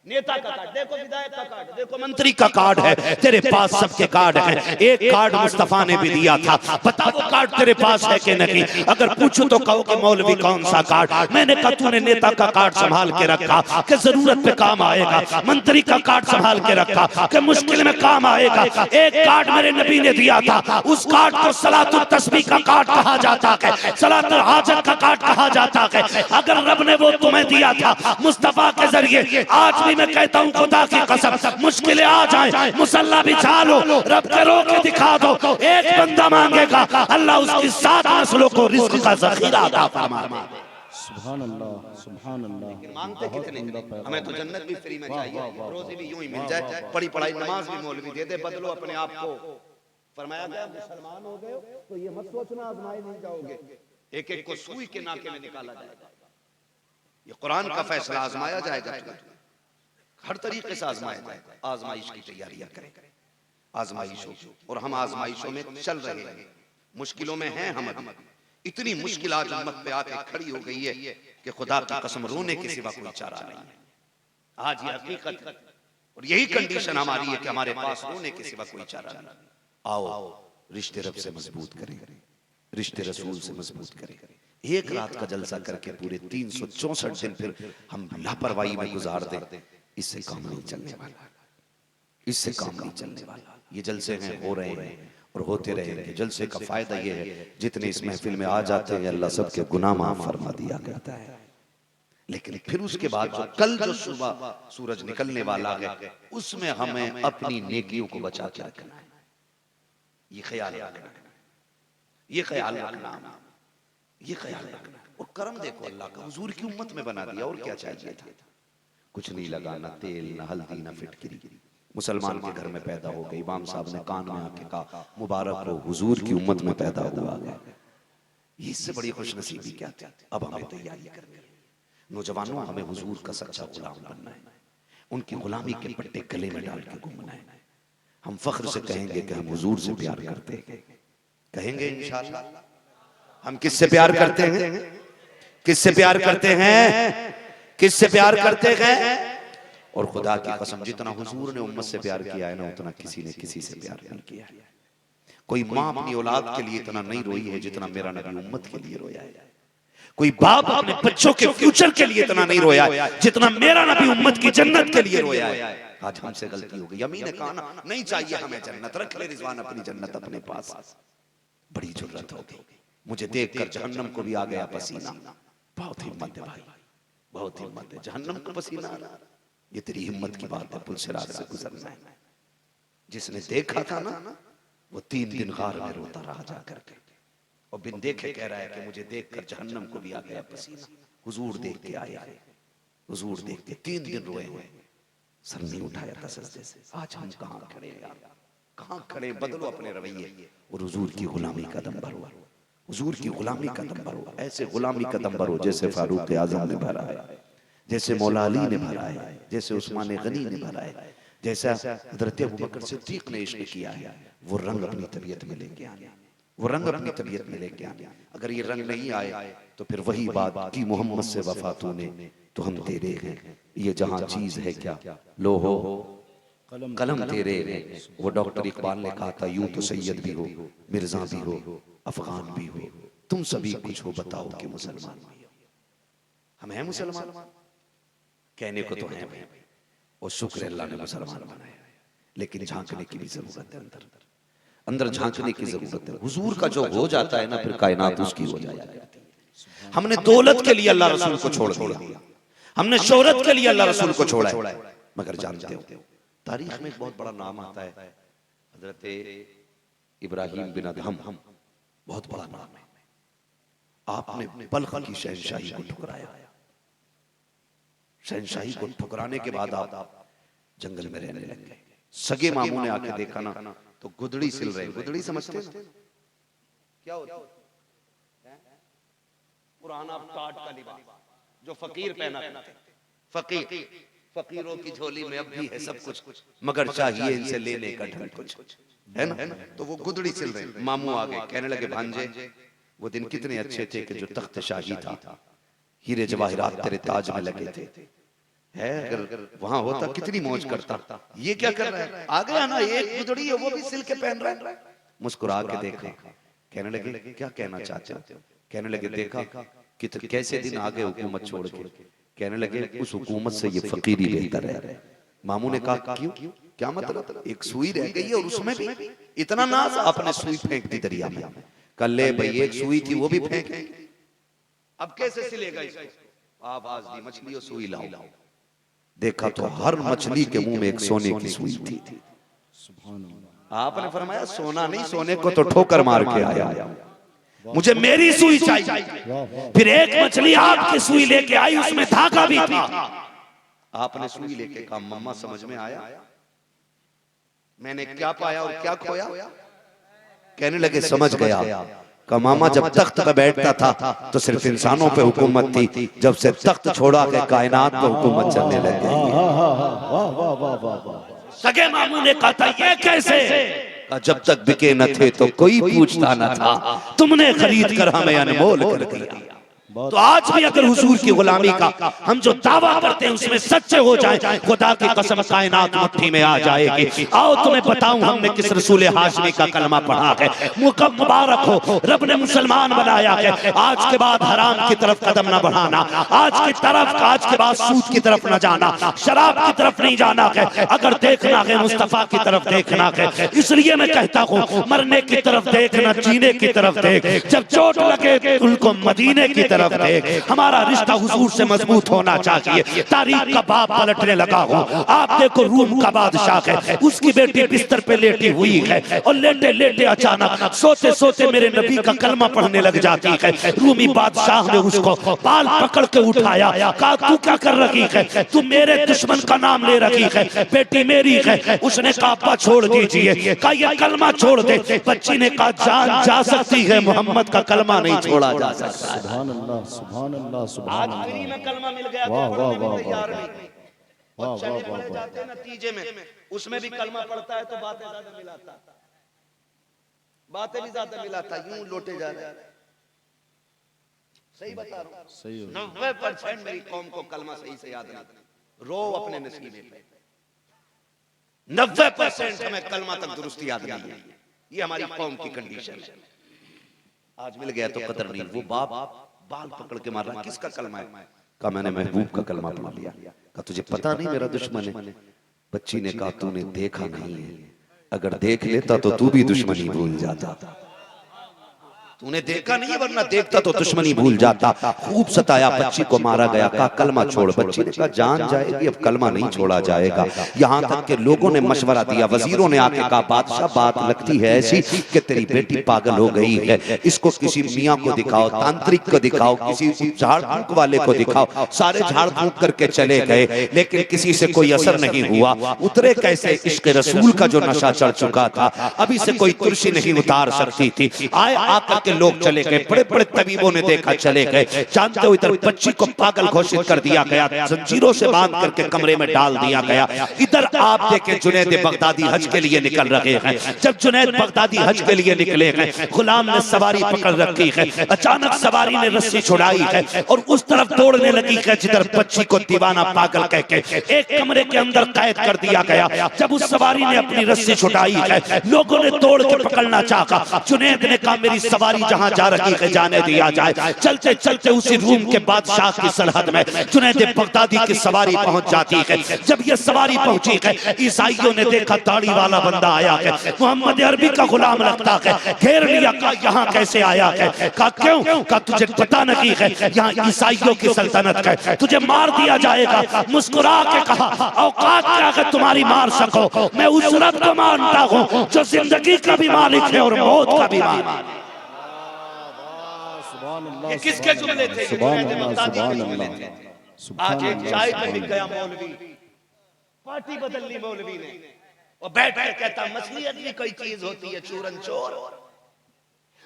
नेता का कार्ड देखो, विधायक का कार्ड देखो, मंत्री का कार्ड है, तेरे पास सबके कार्ड है। एक कार्ड मुस्तफा ने भी दिया था, बता वो कार्ड तेरे पास है कि नहीं। अगर पूछूं तो कहो कि मौलवी कौन सा कार्ड। मैंने कहा तूने नेता का कार्ड संभाल के रखा कि जरूरत पे काम आएगा, मंत्री का कार्ड संभाल के रखा कि मुश्किल में काम आएगा। एक कार्ड मेरे नबी ने दिया था, उस कार्ड को सलातुल तस्बीह का कार्ड कहा जाता है, सलातुल हाजत का कार्ड कहा जाता है। अगर रब ने वो तुम्हें दिया था मुस्तफा के जरिए, आज भी मैं कहता हूं खुदा की कसम, मुश्किलें आ जाएं, मुसल्ला बिछा लो, रब के रोके दिखा दो। एक बंदा मांगेगा, अल्लाह उसकी 7 नस्लों को रिज़्क़ का ज़ख़ीरा अता फरमाएगा। सुभान अल्लाह, सुभान अल्लाह। मांगते कितने, हमें तो जन्नत भी फ्री में चाहिए, रोज़ी भी यूं ही मिल जाए, पढ़ी पढ़ाई नमाज भी मौलवी दे दे। बदलो अपने आप को। फरमाया गया मुसलमान हो गए तो ये मत सोचना आजमाए नहीं जाओगे, एक एक को सुई के नाके में निकाला जाएगा। ये कुरान का फैसला, आजमाया जाएगा, हर तरीके से आजमाया जाएगा। आजमाइश की तैयारियां करें, आजमाइशों, और हम आजमाइशों में चल रहे हैं, मुश्किलों में हैं हम। इतनी मुश्किल आज उम्मत पे आके खड़ी हो गई है कि खुदा की कसम रोने के सिवा कोई चारा नहीं है। आज ये हकीकत है और यही कंडीशन हमारी है कि हमारे पास रोने के सिवा कोई चारा नहीं। आओ रिश्ते रब से मजबूत करें, रिश्ते रसूल से मजबूत करें। एक रात का जलसा करके पूरे 364 दिन फिर हम लापरवाही में गुजार दें, इससे काम नहीं चलने वाला, इससे काम नहीं चलने वाला। ये जलसे हैं, हो रहे हैं और होते रहेंगे। जलसे का फायदा ये है जितने इस महफिल में आ जाते हैं अल्लाह सबके गुनाह माफ फरमा दिया करता है। लेकिन फिर उसके बाद जो कल जो सुबह सूरज निकलने वाला है उसमें हमें अपनी नेकियों को बचा के रखना है। ये ख्याल रखना, ये ख्याल रखना, ये ख्याल रखना। और कर्म देखो अल्लाह का, हुजूर की उम्मत में बना दिया, और क्या चाहिए था। कुछ नहीं लगा, ना तेल, ना हल्दी, ना फिटकरी। मुसलमान के घर में पैदा हो गई। इमाम साहब ने कान में आके कहा मुबारक हो, हुजूर की उम्मत में पैदा हुआ है। इससे बड़ी खुशनसीबी क्या थी। अब हमें तैयारी करनी है। नौजवानों, हमें हुजूर का सच्चा गुलाम बनना है, उनकी गुलामी के पट्टे गले में डाल के घूमना है। हम फख्र से कहेंगे कि हम हुजूर से प्यार करते हैं, कहेंगे इंशाअल्लाह। हम किससे प्यार करते हैं, किससे प्यार करते हैं, किससे प्यार करते हैं। और खुदा की कसम जितना हुजूर ने उम्मत से प्यार किया है ना, उतना किसी ने किसी से प्यार नहीं किया है। कोई माँ अपनी औलाद के लिए इतना नहीं रोई है जितना मेरा नबी उम्मत के लिए रोया है। कोई बाप अपने बच्चों के फ्यूचर के लिए इतना नहीं रोया जितना मेरा नबी उम्मत की जन्नत के लिए रोया है। आज हमसे गलती हो गई। अमी ने कहा ना, नहीं चाहिए हमें जन्नत, रख ले रिजवान अपनी जन्नत अपने पास। बड़ी जुर्रत हो गई। मुझे देखकर जहन्नम को भी आ गया पसीना। बहुत हिम्मत है भाई, बहुत हिम्मत है। जहन्नम को पसीना आ रहा, ये तेरी हिम्मत की बात है। पुल सिरात से गुजरना है, जिसने देखा था ना वो 3 दिन गार में रोता रहा जा करके, और बिन देखे कह रहा है कि मुझे देखकर जहन्नम को भी आ गया पसीना। हुजूर देख के आए, हुजूर देख के 3 दिन रोए हैं, सर नहीं उठाया था सजदे से। आज हम कहाँ खड़े हैं यार, कहाँ खड़े? बदलो अपने रवैये और हुजूर की गुलामी का दम भरो, हुजूर की गुलामी का दम भरो। ऐसे गुलामी का दम भरो जैसे फारूक आजम ने भरा है, जैसे मौला अली ने भरा है, जैसे उस्मान गनी ने भरा है, जैसा हजरत अबू बकर सिद्दीक ने इश्क किया है। वो रंग अपनी तबीयत में लेके आने, वो रंग अपनी तबीयत में लेके आने। अगर ये रंग नहीं आए तो फिर वही बात कि मोहम्मद से वफा तूने तो हम तेरे हैं, ये जहां चीज है क्या लो हो कलम तेरे हैं। वो डॉक्टर इकबाल ने कहा था, यूं तो सैयद भी हो, मिर्जा भी हो, अफगान भी हो, तुम सभी कुछ हो, बताओ कि मुसलमान भी हो। हम हैं मुसलमान, कहने को तो हैं भाई, और शुक्र अल्लाह ने मुसलमान बनाया, लेकिन झांकने की भी जरूरत है, अंदर अंदर झांकने की जरूरत है। हुजूर का जो हो जाता है ना, फिर कायनात उसकी हो जाती है। हमने दौलत के लिए अल्लाह रसूल को छोड़ दिया, हमने शोहरत के लिए अल्लाह रसूल को छोड़ा है। मगर जानते हो तारीख में एक बहुत बड़ा नाम आता है, हजरत इब्राहिम बिन अदहम, बहुत बड़ा नाम है। आपने बल्ख की शहनशाही को ठुकराया, शहनशाही को ठुकराने के बाद आप जंगल में रहने लग गए। सगे मामू ने आके देखा ना तो गुदड़ी सिल रहे। गुदड़ी समझते हैं क्या होता है? पुराना टाट का लिबास जो फकीर पहना करते। फकीर, फकीरों की झोली में अब भी है सब कुछ, मगर चाहिए इनसे लेने का ढंग कुछ, है ना? तो वो गुदड़ी सिल रहे। मामू आ गए, कहने लगे भांजे वो दिन कितने अच्छे थे कि जो तख्त शाही था, हीरे जवाहिरात तेरे ताज में लगे थे, है अगर वहां होता कितनी मौज करता। ये क्या कर रहा है? आ गया ना, एक गुदड़ी है वो भी सिल के पहन रहा है। मुस्कुरा के देखा, कहने लगे क्या कहना चाहते हो? कहने लगे देखा कि कैसे दिन आ गए हुकूमत छोड़ के। कहने लगे उस हुकूमत से ये फकीरी बेहतर है। मामू ने कहा क्यों, क्या मतलब? एक सुई रह गई है और उसमें भी इतना नाज, आपने सुई फेंक दी दरिया में। कल ले भाई एक सुई थी वो भी फेंक, अब कैसे सिलेगा इसको? आवाज दी मछली और सुई लाओ। देखा तो हर मछली के मुंह में एक सोने की सुई थी। आपने फरमाया सोना नहीं, सोने को तो ठोकर मार के आया, मुझे मेरी सुई चाहिए। फिर एक मछली आपकी सुई लेके आई, उसमें धागा भी था। आपने सुई लेके कहा मम्मा समझ में आया मैंने क्या पाया और क्या खोया? कहने लगे समझ गया। का मामा जब तख्त पे बैठता था तो सिर्फ इंसानों पे हुकूमत थी, जब से तख्त छोड़ा के कायनात पे हुकूमत चलने लग गई। सगे मामू ने कहा था ये कैसे? जब तक बिके न थे तो कोई पूछता न था, तुमने खरीद कर हमें अनमोल कर दिया। तो आज भी अगर हुजूर की गुलामी का हम जो दावा करते हैं उसमें सच्चे हो जाए, खुदा की कसम कायनात मुट्ठी में आ जाएगी। आओ तुम्हें बताऊं हमने किस रसूल हाशमी का कलमा पढ़ा है। मुबारक हो, रब ने मुसलमान बनाया है। आज के बाद हराम की तरफ कदम न बढ़ाना, आज के बाद सूद की तरफ न जाना, शराब की तरफ नहीं जाना है। अगर देखना है मुस्तफा की तरफ देखना है। इसलिए मैं कहता हूँ मरने की तरफ देखना, जीने की तरफ देख। जब चोट लगे उनको मदीने की तरफ देख। हमारा रिश्ता हुजूर से मजबूत होना चाहिए। तारीख का बाप पलटने लगा हो। आप देखो रूम का बादशाह है, उसकी बेटी बिस्तर पे लेटी हुई है और लेटे लेटे अचानक सोते सोते मेरे नबी का कलमा पढ़ने लग जाती है। रूमी बादशाह ने उसको बाल पकड़ के उठाया, कहा तू क्या कर रही है? तू मेरे दुश्मन का नाम ले रही है, बेटी मेरी है। उसने कहा अब्बा छोड़ दीजिए, कहा ये कलमा छोड़ दे। बच्ची ने कहा जान जा सकती है, मोहम्मद का कलमा नहीं छोड़ा जा सकता। सुभान अल्लाह, सुभान आज फ्री में कलमा मिल गया, वाह वाह वाह तैयार नहीं। और चने पड़े जाते हैं नतीजे में, उसमें भी कलमा पड़ता है तो बातें ज्यादा मिलाता, बातें भी ज्यादा मिलाता, यूं लोटे जा रहे हैं। सही बता रहा हूं, सही हो। 90% मेरी कौम को कलमा सही से याद नहीं। रो अपने नसीबे पे, 90% हमें कलमा तक दुरुस्ती याद नहीं है। ये हमारी कौम की कंडीशन है। आज मिल गया तो कदर नहीं। वो बाप बाल पकड़ के मार रहा, किसका कलमा है? कहा मैंने महबूब का कलमा पढ़ लिया। कहा तुझे पता नहीं मेरा दुश्मन है? बच्ची ने कहा तूने देखा नहीं है, अगर देख लेता तो तू भी दुश्मनी भूल जाता। तूने देखा नहीं, वरना देखता तो दुश्मनी भूल जाता। खूब सताया, बच्ची को मारा गया, कहा कलमा छोड़। बच्ची ने कहा जान जाएगी, अब कलमा नहीं छोड़ा जाएगा। यहाँ तक के लोगों ने मशवरा दिया, वजीरों ने आके कहा बादशाह बात लगती है ऐसी कि तेरी बेटी पागल हो गई है, इसको किसी मियाँ को दिखाओ, तांत्रिक को दिखाओ, किसी झाड़ फूंक वाले को दिखाओ। सारे झाड़ फूंक करके चले गए, लेकिन किसी से कोई असर नहीं हुआ। उतरे कैसे? इश्क रसूल का जो नशा चढ़ चुका था, अभी से कोई तुलसी नहीं उतार सकती थी। आए आकर के लोग चले गए, बड़े बड़े तबीबों ने देखा, चले गए। जानते हो इधर बच्ची को पागल घोषित कर दिया गया, जंजीरों से बांध करके कमरे में डाल दिया गया। इधर आप देखें जुनैद बगदादी हज के लिए निकल रहे हैं। जब जुनैद बगदादी हज के लिए निकले हैं, गुलाम ने सवारी पकड़ रखी है। अचानक सवारी ने रस्सी छुड़ाई है और उस तरफ दौड़ने लगी है जिधर बच्ची को दीवाना पागल कह के एक कमरे के अंदर कैद कर दिया गया। जब उस सवारी ने अपनी रस्सी छुड़ाई है, लोगों ने तोड़ के पकड़ना चाहा। जुनैद ने कहा मेरी सवारी जहां जा रही है जाने दिया जाए। चलते चलते उसी रूम के बादशाह की सरहद में जुनैद बगदादी की सवारी पहुंच जाती है। जब ये सवारी पहुंची है, ईसाइयों ने देखा दाढ़ी वाला बंदा आया है, मोहम्मद अरबी का गुलाम लगता है, घेर लिया। कहा यहाँ कैसे आया है? कहा क्यों? कहा तुझे पता नहीं है यहाँ ईसाइयों की सल्तनत है, तुझे मार दिया जाएगा। मुस्कुरा के कहा औकात क्या है तुम्हारी मार सको? मैं उस रब को मानता हूँ जो जिंदगी का भी मालिक है और मौत का भी मालिक है। ये किसके जुमले थे? जुनैद बगदादी के जुमले थे। आज एक चाय पे बिक गया मौलवी, पार्टी बदल ली मौलवी ने, और बैठ कर कहता मसलियत भी कोई चीज होती है चूरन चोर।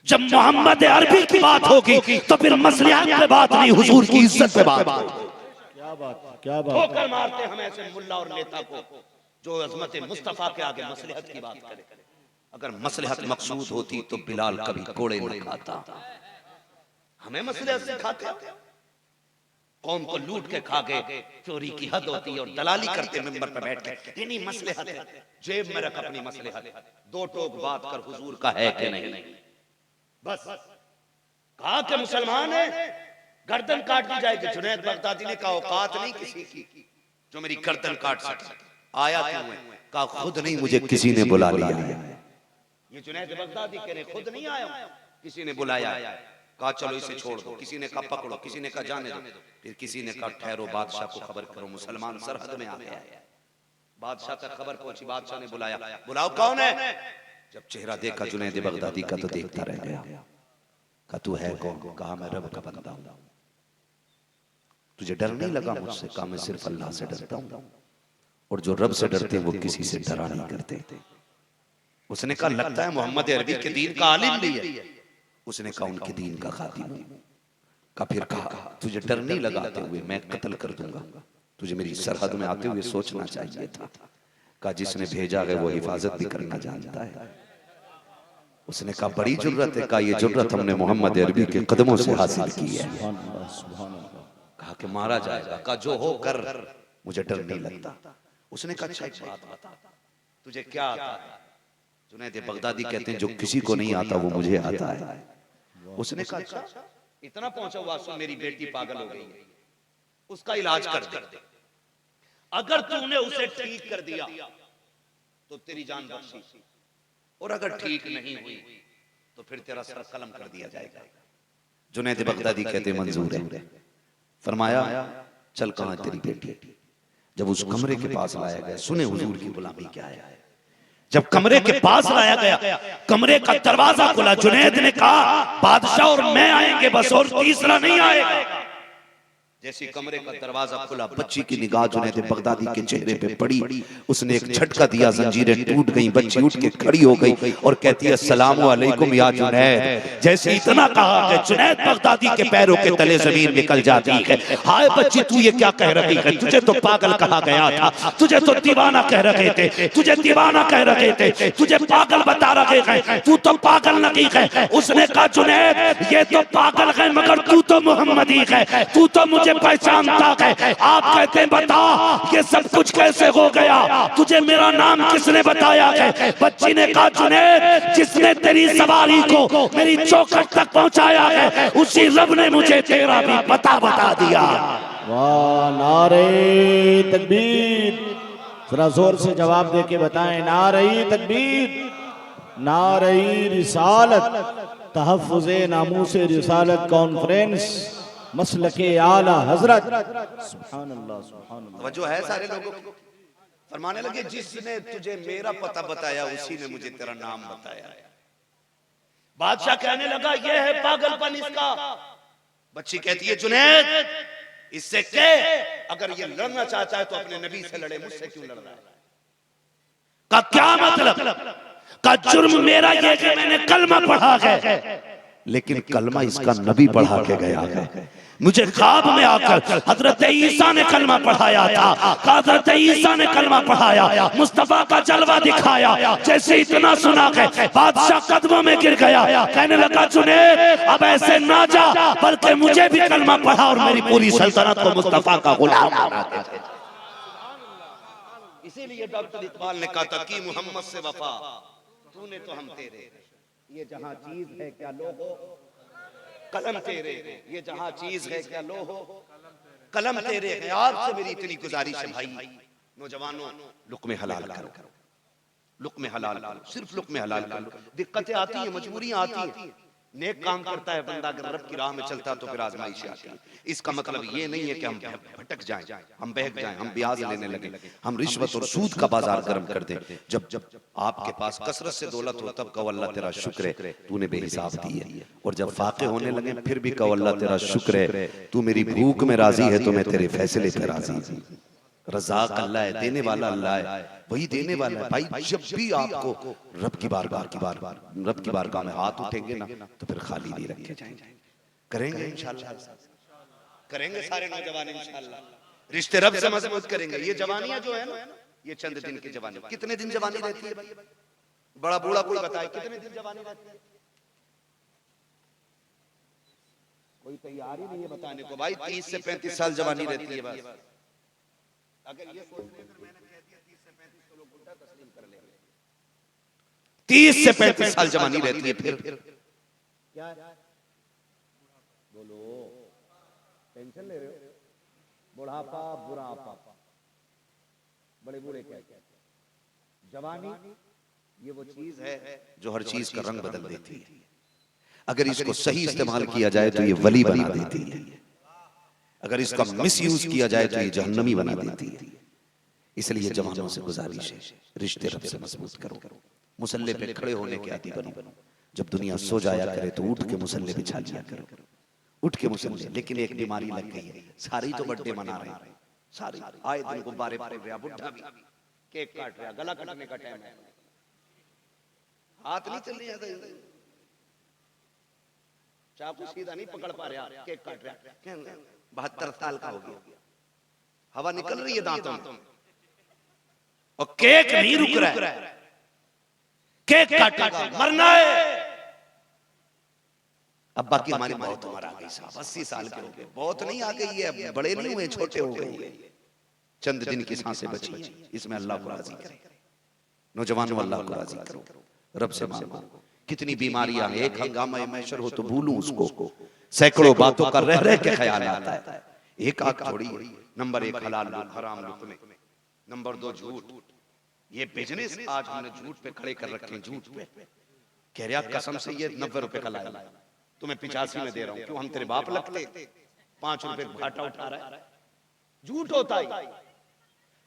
जब मोहम्मद अरबी की बात होगी तो फिर मसलियत पे बात नहीं, हुजूर की इज्जत पे बात। क्या बात, क्या बात। ठोकर मारते हम ऐसे मुल्ला और नेता को जो अजमत मुस्तफा के आगे मसलिहत की बात करे। अगर मसलिहत मकसूद होती तो बिलाल कभी कोड़े न खाता। हमें मसलिहत सिखाते, कौम को लूट के खा गए, चोरी की हद होती है और दलाली करते मिंबर पे बैठ के। नहीं मसलिहत है, जेब में रख अपनी मसलिहत, दो टोक बात कर हुजूर का है कि नहीं। बस कहा कि मुसलमान है गर्दन काट दी जाएगी। जुनैद बगदादी ने कहा औकात नहीं किसी की जो मेरी गर्दन काट सके। आया क्यों है? कहा खुद नहीं, मुझे किसी ने बुला लिया। ये जुनैद बगदादी कह रहे खुद नहीं आया, किसी ने बुलाया। कहा चलो इसे छोड़ दो, किसी ने कहा पकड़ो, किसी ने कहा जाने दो, फिर किसी ने कहा ठहरो बादशाह को खबर करो, मुसलमान सरहद में आ गया है। बादशाह तक खबर पहुंची, बादशाह ने बुलाया। बुलाओ कौन है? जब चेहरा देखा जुनैद बगदादी का तो देखता रह गया। कहा तू है कौन? कहा मैं रब का बंदा हूं। तुझे डर नहीं लगा मुझसे? कहा मैं सिर्फ अल्लाह से डरता हूं, और जो रब से डरते वो किसी से डरा नहीं करते। उसने कहा लगता है मोहम्मद अरबी के दीन का आलिम भी है। उसने कहा उनके दीन का खातिम हूं। का फिर कहा तुझे डर नहीं लगाते हुए मैं कत्ल कर दूंगा, तुझे मेरी सरहद में आते हुए सोचना चाहिए था। कहा जिसने भेजा है वो हिफाजत भी करना जानता है। उसने कहा बड़ी जुर्रत है। कहा ये जुर्रत हमने मोहम्मद अरबी के कदमों से हासिल की है। कहा कि मारा जाएगा। कहा जो हो कर, मुझे डर नहीं लगता। उसने कहा अच्छा एक बात बता, तुझे क्या आता है? जुनैद बगदादी कहते हैं जो किसी को नहीं आता वो मुझे आता है। उसने कहा अच्छा इतना पहुंचा हुआ, सुन मेरी बेटी पागल हो गई है, उसका इलाज कर दे। अगर तूने उसे ठीक कर दिया तो तेरी जान बख्शी, और अगर ठीक नहीं हुई तो फिर तेरा सर कलम कर दिया जाएगा। जुनैद बगदादी कहते मंजूर है। फरमाया चल कहां है तेरी बेटी? जब उस कमरे के पास लाया गया, सुने हुजूर की गुलामी क्या है। जब कमरे के पास लाया गया, कमरे का दरवाजा खुला। जुनैद ने कहा बादशाह और मैं आएंगे बस, और तीसरा नहीं आएगा। जैसे कमरे का दरवाजा खुला, बच्ची की निगाह जुनैद बगदादी के चेहरे पे पड़ी। उसने एक झटका दिया, जंजीरें टूट गईं, बच्ची उठ के खड़ी हो गई और कहती है अस्सलामु अलैकुम या जुनैद। जैसे इतना कहा कि जुनैद बगदादी के पैरों के तले जमीन निकल जाती है। हाय बच्ची तू ये क्या कह रही है? तुझे तो पागल कहा गया था, तुझे तो दीवाना कह रहे थे, तुझे दीवाना कह रहे थे, तुझे पागल बता रहे हैं, तू तो पागल नहीं है। उसने कहा जुनैद ये तो पागल है मगर तू तो मोहम्मदी है, तू तो मुझे पहचानता है। आप कहते हैं बता ये सब कुछ कैसे हो गया, तुझे मेरा नाम किसने बताया है? बच्ची ने कहा जुनैद जिसने तेरी सवारी को मेरी चौखट तक पहुंचाया है उसी रब ने मुझे तेरा भी पता बता दिया। वाह नारे तकबीर, जरा जोर से जवाब दे के बताएं नारे तकबीर, नारे रिसालत। तहफ़्फ़ुज़े नामूस रिसालत कॉन्फ्रेंस मसलके आला हजरत। सुभान अल्लाह, सुभान अल्लाह। तवज्जो है सारे लोगों को। फरमाने लगे जिसने तुझे मेरा पता बताया उसी ने मुझे तेरा नाम बताया। बादशाह कहने लगा ये है पागलपन इसका। बच्ची कहती है जुनैद इससे कह अगर ये लड़ना चाहता है तो अपने नबी से लड़े, मुझसे क्यों लड़ रहा है? का क्या मतलब? का जुर्म मेरा ये कि मैंने कलमा पढ़ा है, लेकिन कलमा इसका नबी पढ़ा के गया है। मुझे ख्वाब में आकर हजरत ईसा ने कलमा पढ़ाया था। हजरत ईसा ने कलमा पढ़ाया, मुस्तफा का जलवा दिखाया। जैसे इतना सुना के बादशाह कदमों में गिर गया, कहने लगा जुनैद अब ऐसे ना जा, बल्कि मुझे भी कलमा पढ़ा और मेरी पूरी सल्तनत को मुस्तफा का गुलाम बना दे। इसीलिए डॉक्टर इकबाल ने कहा था कि मोहम्मद से वफा तूने तो हम तेरे, ये जहां चीज है क्या लो हो कलम तेरे, ये जहां चीज है क्या लो हो कलम तेरे है। आपसे मेरी इतनी गुजारिश है भाई नौजवानों, लुक्मे हलाल करो, लुक्मे हलाल करो, सिर्फ लुक्मे हलाल करो। दिक्कतें आती है, मजबूरियां आती है, नेक काम करता है बंदा अगर रब की राह में चलता तो फिर आजमाइश आती है। इसका मतलब ये नहीं है कि हम भटक जाएं, हम बहक जाएं, हम ब्याज लेने लगे, हम रिश्वत और सूद का बाजार गर्म कर दें। जब जब आपके पास कसरत से दौलत हो तब कहो अल्लाह तेरा शुक्र है तूने बेहिसाब दी है, और जब फाके होने लगे फिर भी कहो अल्लाह तेरा शुक्र है तू मेरी भूख में राजी है तो मैं तेरे फैसले पे राजी हूं। रज़ाक अल्लाह है, देने वाला अल्लाह है, वही देने वाला है। भाई जब भी आपको रब की बारगाह में हाथ उठेंगे ना तो फिर खाली नहीं रखे जाएंगे। करेंगे इंशाल्लाह, करेंगे सारे नौजवान इंशाल्लाह, रिश्ते रब से मजबूत करेंगे। ये जवानियां जो है ना ये चंद दिन की जवानी। कितने दिन जवानी रहती है भाई? बड़ा बूढ़ा कोई बताए कितने दिन जवानी रहती है? कोई तैयार ही नहीं है बताने को भाई। 30 से 35 साल जवानी रहती है बस। अगर ये सोच ले फिर मैंने कह दिया 30 से 35 तो लोग उल्टा तस्लीम कर लेंगे। 30 से 35 साल जवानी रहती है, फिर क्या बोलो, टेंशन ले रहे हो? बुढ़ापा बुढ़ापा, बड़े बूढ़े क्या क्या, जवानी ये वो चीज है जो हर चीज का रंग बदल देती है। अगर इसको सही इस्तेमाल किया जाए तो ये वली बना देती है, अगर इसका मिसयूज किया जाए तो ये जहन्नमी बना देती है। इसलिए जवानों से गुजारिश है रिश्ते रब से मजबूत करो, मुसल्ले पे खड़े होने के आदी बनो। जब दुनिया सो जाया करे तो उठ के मुसल्ले बिछा लिया करो, उठ के मुसल्ले। लेकिन एक बीमारी लग गई है, सारी तो बर्थडे मना रहे हैं, सारे आए दिन गुब्बारे फोड़ रहा, बुढ़ा भी केक काट रहा, गला काटने का टाइम है, हाथ नहीं चल रहा, चाकू सीधा नहीं पकड़ पा रहा, केक काट रहा, 72 साल का हो गया, हवा निकल रही है दांतों में और केक नहीं रुक रहा है, केक काटेगा, मरना है। अब्बा की हमारी बहुत उम्र आ गई साहब, 80 साल के हो गए, बहुत नहीं आ गई है, बड़े नहीं हुए, छोटे हो गए, चंद दिन की सांसें बची हैं, इसमें अल्लाह को राजी करे। नौजवानों अल्लाह को राजी करो, रब से मांगो। कितनी बीमारियां, एक हंगामा मैशर हो तो भूलूं उसको, सैकड़ों बातों का रह रह के ख्याल आता है। एक आंख छोड़ी, नंबर 1 हलाल हराम लुक्मे, नंबर 2 झूठ। ये बिजनेस आज हमने झूठ पे खड़े कर रखे हैं, झूठ पे कह रहा कसम से ये 90 रुपए का लाया, तुम्हें 85 में दे रहा हूं, क्यों हम तेरे बाप लगते? 5 रुपए घाटा उठा रहा है, झूठ होता है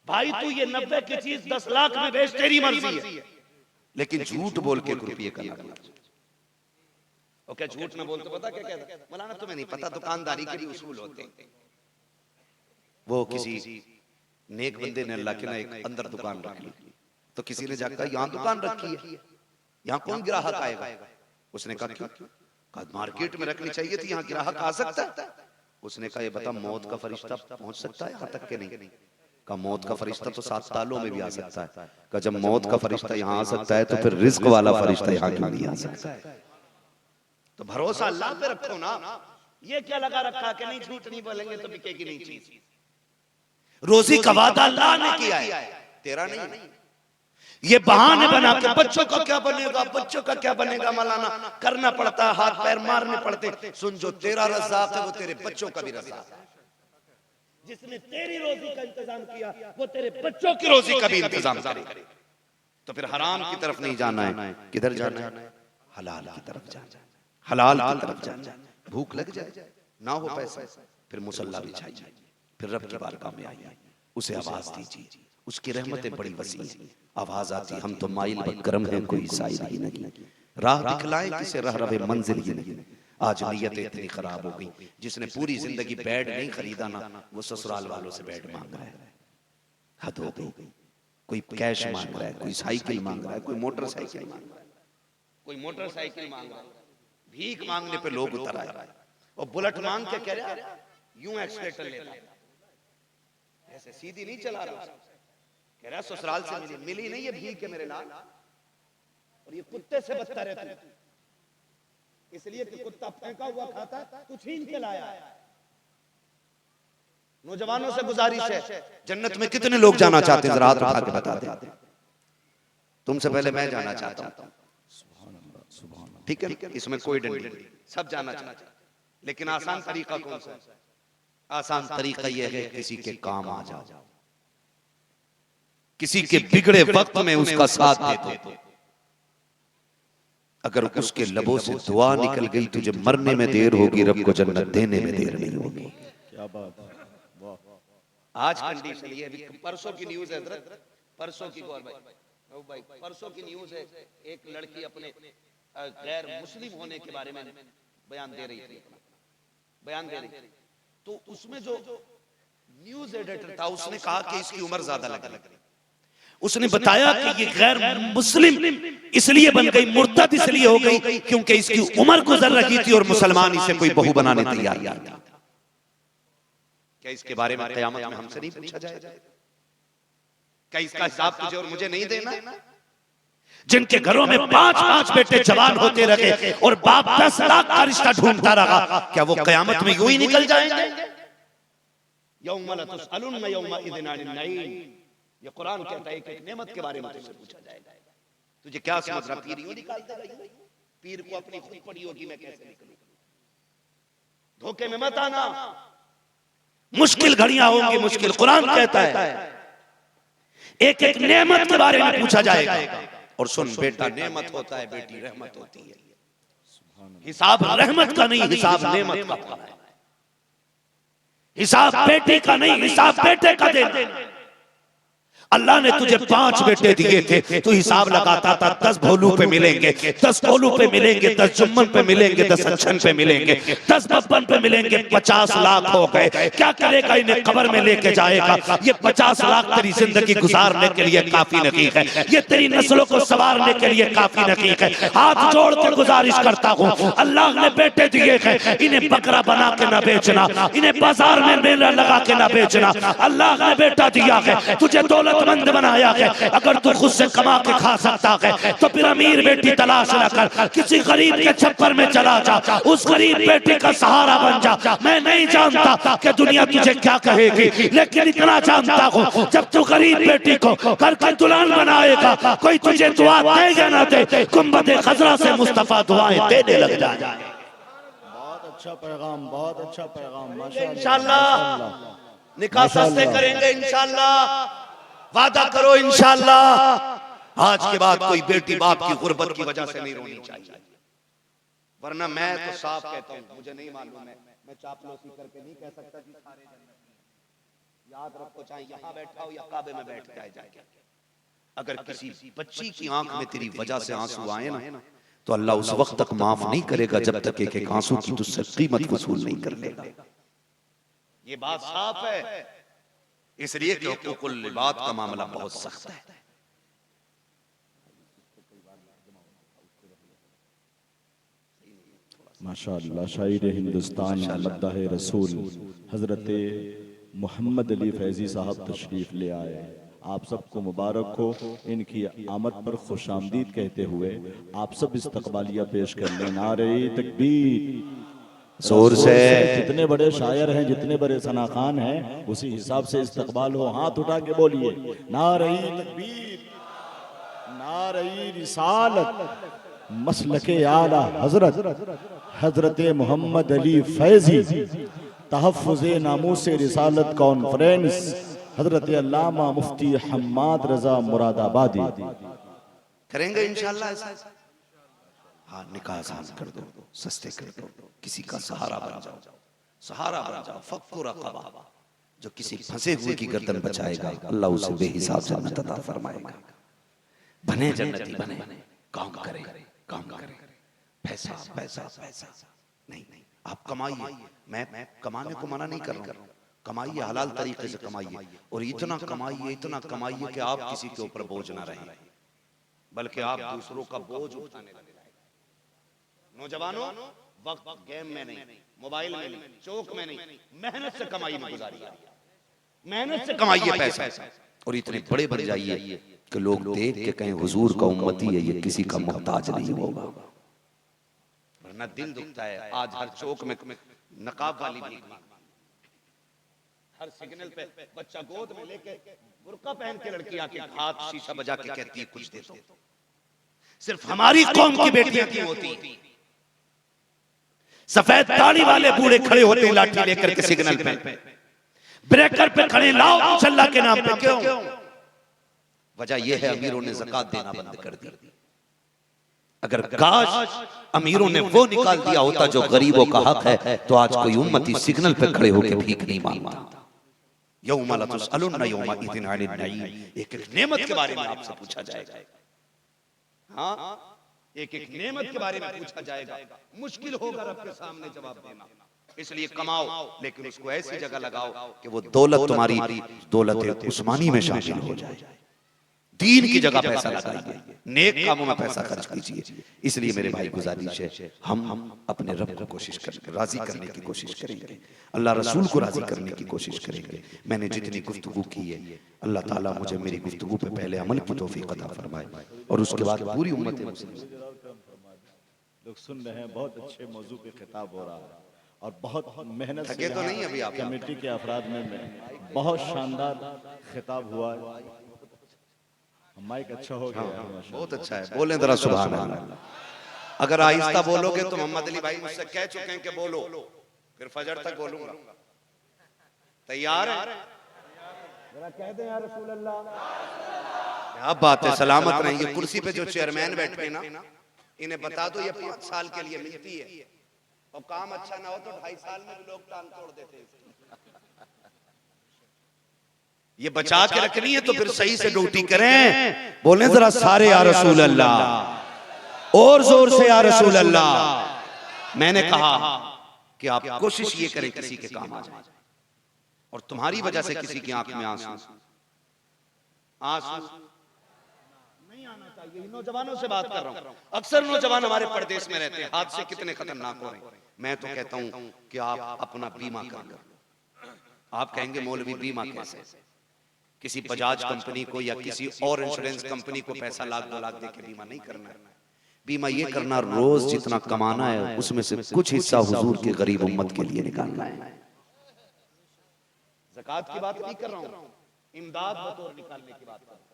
भाई। तू ये 90 की चीज 10 लाख में बेच, तेरी मर्जी है, लेकिन झूठ बोल के रुपये का लाभ। और क्या झूठ में बोलते पता क्या कहता? मौलाना तुम्हें नहीं पता, दुकानदारी के लिए उसूल होते हैं। वो किसी नेक बंदे ने अल्लाह के ना एक अंदर दुकान रख ली, तो किसी ने जाकर यहाँ दुकान रखी है, यहाँ कौन ग्राहक आएगा? उसने कहा क्यों? कहा मार्केट में रखनी चाहिए थी, यहाँ ग्राहक आ सकता है। उसने कहा ये बता मौत का फरिश्ता पहुंच सकता है यहाँ तक के नहीं? का मौत का फरिश्ता तो 7 तालों में भी आ सकता है। का जब मौत का फरिश्ता यहाँ आ सकता है तो फिर रिस्क वाला फरिश्ता यहाँ क्यों नहीं आ सकता है? तो भरोसा अल्लाह पे रखो ना। ये क्या लगा रखा कि नहीं झूठ नहीं बोलेंगे तो बिकेगी नहीं चीज। रोजी का वादा अल्लाह ने किया है, तेरा नहीं। ये बहाने बना के बच्चों का क्या बनेगा, बच्चों का क्या बनेगा मौलाना करना पड़ता है, हाथ पैर मारने पड़ते। सुन, जो तेरा रज़ाक है वो तेरे बच्चों का भी रज़ाक है। जिसने तेरी रोजी का इंतजाम किया वो तेरे बच्चों की रोजी का भी इंतजाम करे। तो फिर हराम की तरफ नहीं जाना है, किधर जाना है? हलाल की तरफ जाना है। हलाल की तरफ जाए, भूख लग जाए ना हो पैसा, फिर मुसल्ला बिछाइए, फिर रब की बारगाह में आइए, उसे आवाज दीजिए, उसकी रहमतें बड़ी वसी हैं। आवाज आती, हम तो माइल बकरम हैं, कोई साइल ही नहीं, राह दिखलाए किसे रह रहे मंजिल ही नहीं। आज नीयत इतनी खराब हो गई, जिसने पूरी जिंदगी बेड नहीं खरीदा ना, वो ससुराल वालों से बेड मांग रहा है। हद हो गई। कोई कैश मांग रहा है, कोई साइकिल मांग रहा है, कोई मोटरसाइकिल मांग रहा है, कोई मोटरसाइकिल मांग रहा है। भीख मांगने पे लोग उतर आए, और बुलेट मांग के कह रहा यूं एक्सीलेटर लेता, ऐसे सीधी नहीं चला रहा, कह रहा ससुराल से मिली नहीं है भीख के मेरे लाल, और ये कुत्ते से बदतर है तू, इसलिए कि कुत्ता फेंका हुआ खाता तू छीन के लाया। नौजवानों से गुजारिश है, जन्नत में कितने लोग जाना चाहते हैं, जरा हाथ उठा के बता दे। तुमसे पहले मैं जाना चाहता हूं, ठीक है, इसमें कोई डर नहीं, सब जाना चाहते, लेकिन आसान तरीका कौन सा? आसान तरीका यह है किसी के काम आ जाओ, किसी के बिगड़े वक्त में उसका साथ दे दो। अगर उसके लबों से दुआ निकल गई, तुझे मरने में देर होगी, रब को जन्नत देने में देर नहीं होगी। क्या बात है। आज कंडीशन ये है, परसों की न्यूज है हजरत, परसों की गौर भाई, परसों की न्यूज है, एक लड़की अपने गैर मुस्लिम होने के बारे में बयान दे रही थी, तो उसमें जो न्यूज एडिटर था उसने कहा कि इसकी उम्र ज्यादा लग रही, उसने बताया कि ये गैर मुस्लिम इसलिए बन गई, मुर्तद इसलिए हो गई क्योंकि इसकी उम्र गुजर रही थी और मुसलमान इसे कोई बहू बनाने तैयार नहीं था। क्या इसके बारे में क़यामत में हमसे नहीं पूछा जाएगा? क्या इसका हिसाब तुझे और मुझे नहीं देना? जिनके घरों में 5-5 बेटे जवान होते रहे और बाप 10 लाख का रिश्ता ढूंढता रहा, क्या वो क़यामत में यूं ही निकल जाएंगे? यौम ला तुसअलुन यौमइज़िन अनिन नईम, ये कुरान कहता है कि एक नेमत के बारे में तुझसे पूछा जाएगा। तुझे क्या समझ रहा, पीर यूं निकाल देगा? पीर को अपनी खुद पड़ी होगी, मैं कैसे निकलूं? धोखे में मत आना, मुश्किल घड़ियां होंगी, मुश्किल। कुरान कहता है एक एक नेमत के बारे में पूछा जाएगा। और सुन बेटा, नेमत होता है, बेटी रहमत होती है। हिसाब रहमत का नहीं, हिसाब नेमत का है। हिसाब बेटी का नहीं, हिसाब बेटे का देना। अल्लाह ने तुझे 5 बेटे दिए थे, तू हिसाब लगाता था 10 भोलू पे मिलेंगे, 10 कोलू पे मिलेंगे, 10 जुम्मन पे मिलेंगे, 10 अच्छन पे मिलेंगे, 10 बब्बन पे मिलेंगे, 50 लाख हो गए। क्या करेगा? इन्हें कब्र में लेके जाएगा। ये 50 लाख तेरी जिंदगी गुजारने के लिए काफी नहीं है, ये तेरी नस्लों को संवारने के लिए काफी नहीं है। हाथ जोड़ के गुजारिश करता हूँ, अल्लाह ने बेटे दिए हैं, इन्हें बकरा बना के ना बेचना, इन्हें बाजार में मेला लगा के ना बेचना। अल्लाह ने बेटा दिया है, तुझे दौलत मंद बनाया है। अगर तू खुद से कमा के खा सकता है तो फिर अमीर बेटी तलाश न कर, किसी गरीब के छप्पर में चला जा, उस गरीब बेटी का सहारा बन जा। मैं नहीं जानता कि दुनिया तुझे क्या कहेगी, लेकिन इतना जानता हूँ जब तू गरीब बेटी को करके दुल्हन बनाएगा, कोई तुझे दुआ देगा ना दे, गुंबद खजरा से मुस्तफा दुआएं देने लग जाए। बहुत अच्छा पैगाम, बहुत अच्छा पैगाम। इंशाअल्लाह निकाह सस्ते करेंगे, इंशाअल्लाह वादा करो, इंशाअल्लाह आज के बाद कोई बेटी बाप की गुर्बत की वजह से नहीं रोनी चाहिए। वरना मैं तो साफ कहता हूँ, मुझे नहीं मालूम है, मैं चापलूसी करके नहीं कह सकता कि सारे याद रखो, चाहे यहाँ बैठा हो या काबे में बैठ जाए। अगर किसी बच्ची की आंख में तेरी वजह से आंसू आए ना, तो अल्लाह उस वक्त तक माफ नहीं करेगा जब तक एक आंसू की तुझसे कीमत वसूल नहीं कर लेगा। ये बात साफ है, इसलिए कि हुकूकुल लिबाद का मामला बहुत सख्त है। माशाअल्लाह, शायर हिंदुस्तान मद्दाह रसूल हजरत मोहम्मद अली फैजी साहब तशरीफ ले आए। आप सबको मुबारक हो, इनकी आमद पर खुशामदीद कहते हुए आप सब इस्तकबालिया पेश कर लें। नारे तकबीर, जोर से। जितने बड़े शायर हैं, जितने बड़े सना खान हैं, उसी हिसाब से इस्तकबाल हो। हाथ उठा के बोलिए, नारे तकबीर, नारे रिसालत, मसलके आला हजरत मोहम्मद अली फैजी, तहफ़्फ़ुज़े नामूसे रिसालत कॉन्फ्रेंस, हजरत अल्लामा मुफ्ती हम्माद रजा मुरादाबादी। करेंगे इंशाअल्लाह ऐसा। हाँ निकाह आसान कर दो, सस्ते कर दो, किसी का सहारा बन जाओ, सहारा बन जाओ। फक्कु रक़बा, जो किसी फंसे हुए की गर्दन बचाएगा अल्लाह उसे बेहिसाब जन्नत अता फरमाएगा। बने जन्नती बने, काम करे, काम करे, पैसा पैसा पैसा नहीं, आप कमाइए। मैं कमाने को मना नहीं कर रहा हूँ, कमाइए, हलाल तरीके से कमाइए, और इतना कमाइए कि आप किसी के ऊपर बोझ ना रहे, बल्कि आप दूसरों का बोझ उठाने लगे। नौजवानों, वक्त गेम में नहीं, मोबाइल में नहीं, चौक में नहीं, मेहनत से कमाई में गुजारिए, मेहनत से कमाइए पैसा, और इतने बड़े बन जाइए कि लोग देख के कहें हुजूर का उम्मती है, ये किसी का मोहताज नहीं होगा। वरना दिल दुखता है। आज हर चौक में नकाब वाली भीख मांगती, हर सिग्नल पे बच्चा गोद में लेके बुर्का पहन के लड़की आके हाथ शीशा बजा के कहती है कुछ दे दो। सिर्फ हमारी कौम की बेटियां क्यों होती? सफेद दाढ़ी वाले बूढ़े खड़े होते हैं लाठी लेकर के सिग्नल पे, ब्रेकर पे खड़े, लाओ कुछ अल्लाह के नाम पे। क्यों? वजह यह है अमीरों ने ज़कात देना बंद कर दी। अगर काश अमीरों ने वो निकाल दिया होता जो गरीबों का हक है, तो आज कोई उम्मती सिग्नल पे खड़े होकर भीख नहीं मांगता। यौमा ला तुसअलुन यौमा इज़िन अनिन नईम, एक एक नेमत के बारे में आपसे पूछा जाएगा। हाँ, एक एक नेमत के बारे में पूछा जाएगा। मुश्किल होगा रब के सामने जवाब देना। इसलिए कमाओ, लेकिन उसको ऐसी जगह लगाओ कि वो दौलत तुम्हारी दौलत उस्मानी में शामिल हो जाए। दीन की जगह पैसा लगाइए, नेक कामों में पैसा खर्च कीजिए। इसलिए मेरे भाई गुजारिश है, हम अपने रब को कोशिश करें, राजी करने की कोशिश करेंगे, अल्लाह रसूल को राजी करने की कोशिश करेंगे। मैंने जितनी गुफ्तगू की है, अल्लाह ताला मुझे मेरी गुफ्तगू पे पहले अमल की तौफीक अता फरमाए, और उसके बाद पूरी उम्मत मुस्लिम। लोग सुन रहे हैं, बहुत अच्छे मौजू पे खिताब हो रहा है, और बहुत मेहनत थके तो नहीं अभी आप? कमेटी के अफराद में बहुत शानदार खिताब हुआ है। माइक अच्छा हो गया। बहुत अच्छा है, बोलें जरा सुभान अल्लाह। अगर आहिस्ता बोलोगे तो मोहम्मद अली भाई मुझसे कह चुके हैं कि बोलो, फिर फजर तक बोलूंगा। तैयार है? जरा कह दे या रसूल अल्लाह। क्या बात है, सलामत रहेंगे। कुर्सी पे जो चेयरमैन बैठे ना, इन्हें बता दो ये 5 साल के लिए मिलती है, और काम अच्छा ना हो तो 2.5 साल में भी लोग टांग तोड़ देते हैं। ये बचा के रखनी है तो फिर सही से ड्यूटी करें। बोले जरा सारे या रसूल अल्लाह, और जोर से या रसूल अल्लाह। मैंने कहा कि आप कोशिश ये करें किसी के काम आ जाए, और तुम्हारी वजह से किसी की आंख में आंसू नहीं आना चाहिए। नौजवानों से बात कर रहा हूं, अक्सर नौजवान हमारे परदेश में रहते हैं, हादसे कितने खतरनाक हो रहे हैं। मैं तो कहता हूं कि आप अपना बीमा कर लो। आप कहेंगे मौलवी बीमा कैसे? किसी बजाज कंपनी को या किसी और इंश्योरेंस कंपनी को पैसा 1-2 लाख देके बीमा नहीं करना है। बीमा ये करना, रोज जितना कमाना है उसमें से कुछ हिस्सा हुजूर के गरीब उम्मत के लिए निकालना है। ज़कात की बात नहीं कर रहा हूं, इमदाद बतौर निकालने की बात कर रहा हूं।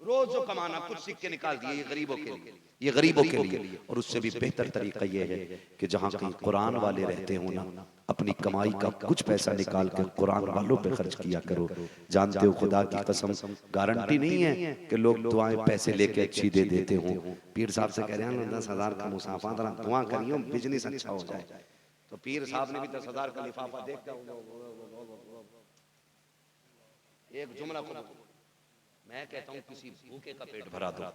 रोज जो कमाना कुछ सिक्के निकाल दिए, ये गरीबों के लिए, ये गरीबों के लिए। और उससे भी बेहतर तरीका ये है कि जहां कहीं कुरान वाले रहते हो ना, अपनी कमाई का कुछ पैसा निकाल कर कुरान वालों पे खर्च किया करो। जानते हो खुदा की कसम, गारंटी नहीं है कि लोग दुआएं पैसे लेके अच्छी दे देते हो। पीर साहब से कह रहे हैं 10,000 का मुसाफा, दुआ करियो बिजनेस अच्छा हो जाए। तो पीर साहब ने भी 10,000 का लिफाफा देखा, एक जुमला को मैं कहता हूं किसी भूखे का पेट भरा दो,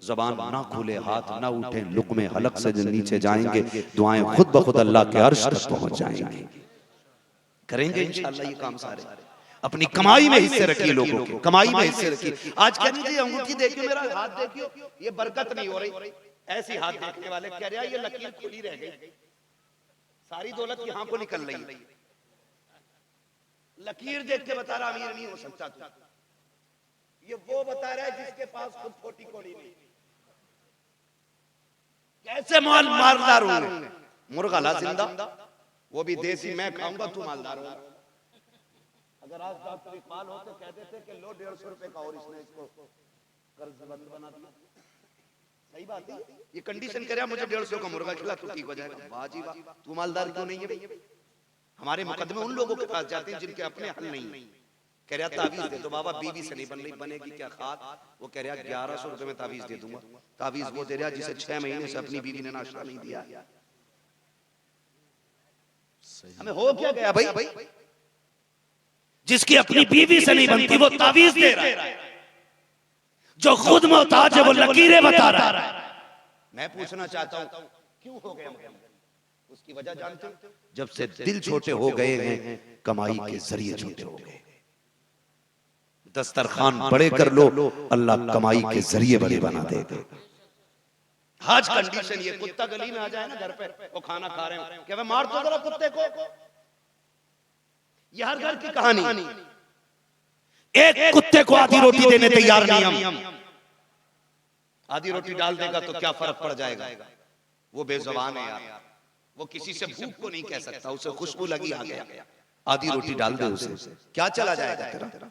ज़बान ना खुले, हाथ ना उठे, लुक़मे हलक से नीचे जाएंगे, दुआएं खुद ब खुद अल्लाह के अर्श तक पहुंच जाएंगी। करेंगे इंशाअल्लाह ये काम सारे। अपनी कमाई में हिस्से रखिए, लोगों की कमाई में हिस्से रखिए। आज कह दीजिए अंगूठी देखियो, मेरा हाथ देखियो, ये बरकत नहीं हो रही। ऐसी हाथ देखने वाले कह रहे हैं ये लकीर खुली रह गई, सारी दौलत यहाँ को निकल रही। लकीर देख के बता रहा अमीर नहीं हो सकता तू। ये वो बता रहा है जिसके पास खुद खोटी कोड़ी नहीं। कैसे मालदार होंगे? मुर्गा ला जिंदा, वो भी देसी, मैं खाऊंगा तू मालदार होगा। अगर आज डॉक्टर इकबाल होते कह देते कि लो 150 रुपए का, और इसने इसको कर्जबंद बना दिया। सही बात है, ये कंडीशन करे मुझे 150 का मुर्गा खिला तो ठीक हो जाएगा। वाह जी वाह, तू मालदार क्यों नहीं है भाई? हमारे मुकदमे उन लोगों के पास जाते हैं जिनके अपने हल नहीं। कह रहा तावीज दे दो बाबा, बीवी से नहीं बन रही, बनेगी क्या खाक। वो कह रहा 1100 रुपए में तावीज दे दूंगा। तावीज वो दे रहा जिसे 6 महीने से अपनी बीवी ने नाश्ता नहीं दिया। हमें हो क्या गया भाई, जिसकी अपनी बीवी से नहीं बनती वो तावीज दे रहा है, जो खुद मोहताज है वो लकीरें बता रहा है। मैं पूछना चाहता हूं क्यों हो गया? उसकी वजह जानते हो? जब से दिल छोटे हो गए हैं, कमाई के जरिए छोटे हो गए। दस्तरखान बड़े कर लो, अल्लाह कमाई के जरिए बड़े बना देगा। आज कंडीशन ये, कुत्ता गली में आ जाए ना घर पे, वो खाना खा रहे हो, क्या मैं मार दो जरा कुत्ते को? ये हर घर की कहानी। एक कुत्ते को आधी रोटी देने तैयार नहीं हम। आधी रोटी डाल देगा तो क्या फर्क पड़ जाएगा? वो बेजुबान है यार, वो किसी से भूख को नहीं कह सकता, उसे खुशबू लगी आ गया, आधी रोटी डाल दे उसे, क्या चला जाएगा तेरा?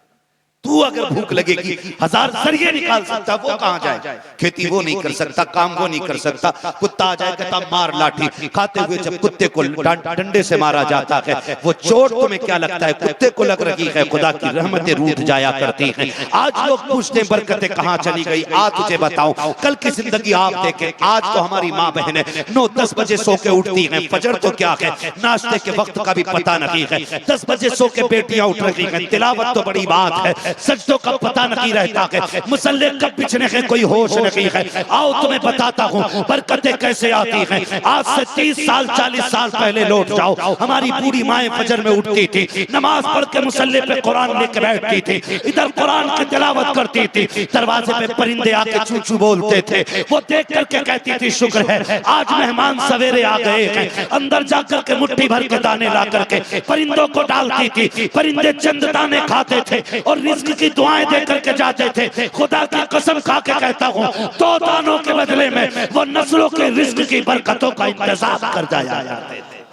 तू अगर भूख लगेगी 1000 जरिए निकाल सकता, वो कहां जाए? खेती वो नहीं कर सकता, काम वो नहीं कर सकता। कुत्ता आ जाए कहता मार लाठी। खाते हुए जब कुत्ते को डंडे से मारा जाता है, वो चोट तुम्हें क्या लगता है कुत्ते को लग रही है? खुदा की रहमतें रूठ जाया करती हैं। आज लोग पूछते हैं बरकतें कहां चली गई? आज तुझे बताऊं, कल की जिंदगी आप देखें। आज तो हमारी माँ बहनें 9-10 बजे सो के उठती हैं, फजर तो क्या है, नाश्ते के वक्त का भी पता नहीं है। 10 बजे सो के बेटियां उठ रही हैं, तिलावत तो बड़ी बात है, सजदों का पता नहीं रहता है, मुसल्ले कब बिछने के कोई होश नहीं है। आओ तुम्हें बताता हूँ बरकतें कैसे आती हैं। आज से 30 साल 40 साल पहले लौट जाओ, हमारी बूढ़ी माएं फजर में उठती थी, नमाज पढ़ के मुसल्ले पे कुरान लेके बैठती थी, इधर कुरान की तिलावत करती थी। दरवाजे पे परिंदे आके चू चू बोलते थे, वो देख करके कहती थी शुक्र है आज मेहमान सवेरे आ गए हैं। अंदर जाकर के मुट्ठी भर के दाने ला करके परिंदों को डालती थी, परिंदे चंद दाने खाते थे और रिस्क की दुआएं दे करके जाते थे। खुदा की कसम खा के कहता हूँ, 2 दानों के बदले में वो नस्लों के रिस्क की बरकतों का इंतजाम कर जाया करते थे।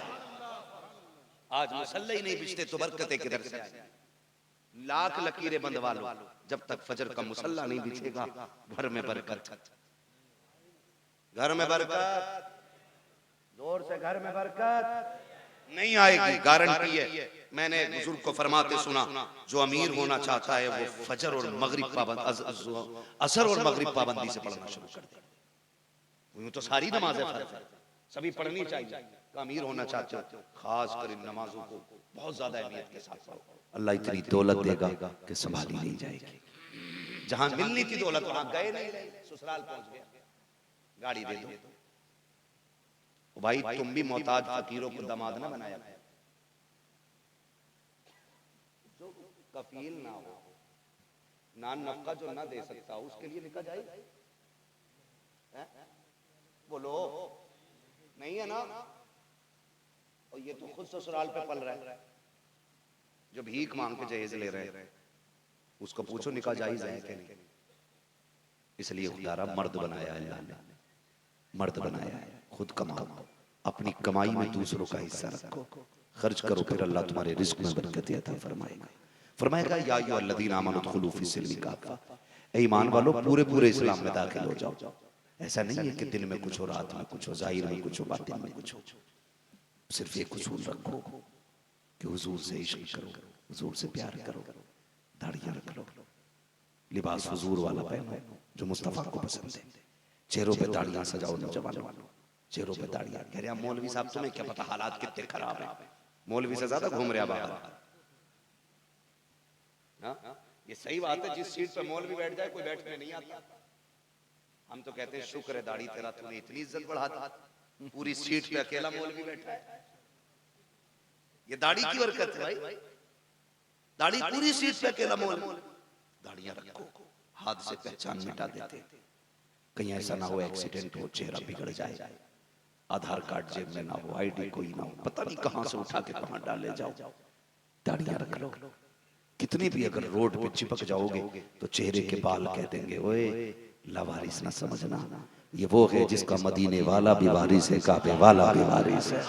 आज मुसल्ले ही नहीं बिछते तो बरकतें किधर से आए? लाख लकीरें बंधवा लो, जब तक फजर का मुसल्ला नहीं बिछेगा घर में बरकत, घर में बरकत, जोर से घर में बरकत नहीं आएगी, गारंटी है। मैंने बुजुर्ग को फरमाते सुना, जो अमीर होना चाहता है वो फजर और मगरिब पाबंद, असर और मगरिब पाबंदी से पढ़ना शुरू कर दे। यूं तो सारी नमाजें फर्ज है, सभी पढ़नी चाहिए। अमीर होना चाहते हो खास कर इन नमाजों को बहुत ज्यादा अहमियत के साथ पढ़ो। अल्लाह इतनी दौलत देगा कि संभाली नहीं जाएगी। जहां मिलनी थी दौलत वहां गए नहीं, ससुराल पहुंच गया, गाड़ी दे दो। भाई तुम भी मोहताज फकीरों को दामाद ना बनाया, जो कफील ना हो, नान नफका जो ना दे सकता उसके लिए निकाह जाए? बोलो नहीं है ना? और ये तो खुद ससुराल पे पल रहा है, जो भीख मांग के जहेज ले रहे हैं, उसको पूछो निकाह जायज है कि नहीं? इसलिए खुदा मर्द बनाया है, अल्लाह ने मर्द बनाया है। खुद कमाओ, अपनी कमाई में दूसरों का हिस्सा रखो, खर्च करो, फिर अल्लाह तुम्हारे रिस्क में बरकत अता फरमाएगा। फरमाएगा या अय्युहल्लज़ीना आमनू उदखुलू फ़िस्सिल्मी काफ़ा, ऐ ईमान वालों पूरे पूरे इस्लाम में दाखिल हो जाओ। ऐसा नहीं है कि दिल में कुछ हो, रात में कुछ हो, ज़ाहिर में कुछ हो, बातिन में कुछ हो। सिर्फ एक उसूल रखो कि हुजूर से इश्क करो, हुजूर से प्यार करो, दाढ़ियां रख लो, लिबास हुजूर वाला पहनो जो मुस्तफा को पसंद है, चेहरों पे दाढ़ियां सजाओ नौजवानों, चेहरों पे दाढ़ियां। कह रहे मौलवी साहब तुम्हें क्या पता हालात कितने खराब हैं, मौलवी से ज्यादा घूम रहा बाहर। ये सही बात है, जिस सीट पे मौलवी बैठ जाए कोई बैठने नहीं आता। हम तो कहते हैं शुक्र है दाढ़ी तेरा, तूने इतनी इज्जत बढ़ा दी, पूरी सीट पे अकेला मौलवी बैठा है। ये दाढ़ी की बरकत है भाई, दाढ़ी पूरी सीट पे अकेला मौलवी। दाढ़ियां रखो, हाथ से पहचान मिटा देते, कहीं ऐसा ना हो एक्सीडेंट हो, चेहरा बिगड़ जाए, आधार कार्ड जेब में ना हो, आईडी कोई ना हो, पता नहीं कहां से उठा के कहां डाले जाओ। दाढ़ियां रख लो। कितनी भी अगर रोड पे चिपक जाओगे तो चेहरे के बाल कह देंगे ओए लावारिस ना समझना, ये वो है जिसका मदीने वाला भी वारिस है, काबे वाला भी वारिस है।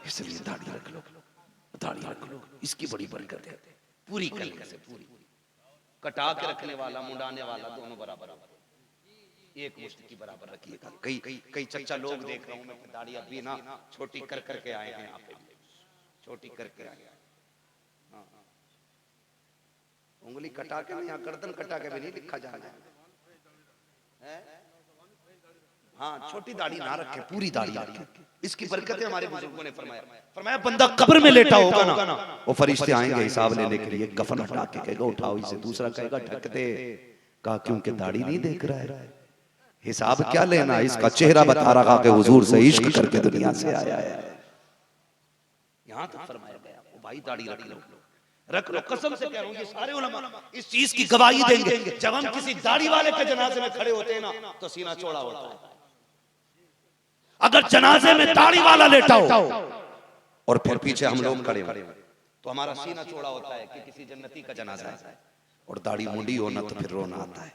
इसलिए दाढ़ी रख लो, दाढ़ी रख लो, इसकी बड़ी बरकत है। पूरी कलके से पूरी, कटा के रखने वाला, मुंडाने वाला, दोनों बराबर, एक मुश्त की बराबर रखिएगा। कई चच्चा लोग देख रहा हूं मैं, दाढ़ी अभी ना छोटी कर करके आए हैं, यहाँ पे छोटी करके आए। उंगली कटा के नहीं, गर्दन कटा के भी नहीं लिखा जाना है। हाँ, छोटी दाढ़ी ना रखे, पूरी दाढ़ी रखे। इसकी बरकतें हमारे बुजुर्गों ने फरमाया। फरमाया बंदा कब्र में लेटा होगा ना, वो फरिश्ते आएंगे हिसाब लेने के लिए, कफन हटा के कहेगा उठाओ इसे, दूसरा कहेगा ढक दे। कहा क्योंकि दाढ़ी नहीं देख रहा है, हिसाब क्या लेना, इसका चेहरा बता रहा कि हुजूर से इश्क करके दुनिया से आया है। यहां तक फरमाया गया। वो भाई दाढ़ी रख लो, रख लो, कसम से कह रहा हूं, ये सारे उलमा इस चीज की गवाही देंगे। जब हम किसी दाढ़ी वाले के जनाजे में खड़े होते हैं ना, तो सीना चौड़ा होता है। अगर जनाजे में दाढ़ी वाला लेटा हो और फिर पीछे हम लोग खड़े हो, तो हमारा सीना चौड़ा होता है कि किसी जन्नती का जनाजा है। और दाढ़ी मुंडी हो ना, तो फिर रोना आता है।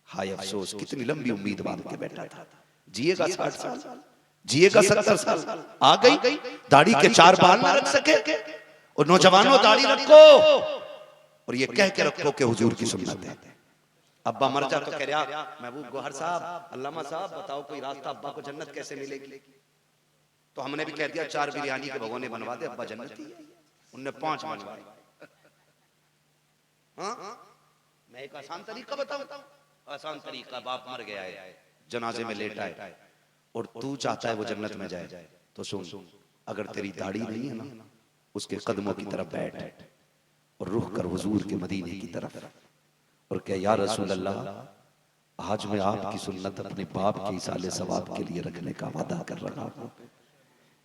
हाय अफसोस, कितनी लंबी उम्मीद बांध के बैठा था, जिएगा 60 साल, जिएगा 70 साल, आ गई दाढ़ी के 4 बाल ना रख सके। और नौजवानों दाढ़ी रखो, और ये कह के रखो कि हुजूर की सुन्नत है। अब्बा मर जा तो कह रहा महबूब गौहर साहब, अल्लामा साहब बताओ कोई रास्ता, अब्बा को जन्नत कैसे मिलेगी। तो हमने भी कह दिया 4 बिरयानी के भगोने बनवा दे, अब्बा जन्नती है। उनने 5 बनवाए। हाँ, मैं एक आसान तरीका बताऊं, आसान तरीका। बाप मर गया है, जनाजे में लेटा है, और तू चाहता है वो जन्नत में जाए, तो सुन, अगर तेरी दाढ़ी नहीं है ना, उसके कदमों की तरफ बैठ और रुख कर हुजूर के मदीने की तरफ, और क्या या रसूल अल्लाह, आज मैं आपकी सुन्नत अपने बाप के इसाले सवाब के लिए रखने का वादा कर रहा हूं।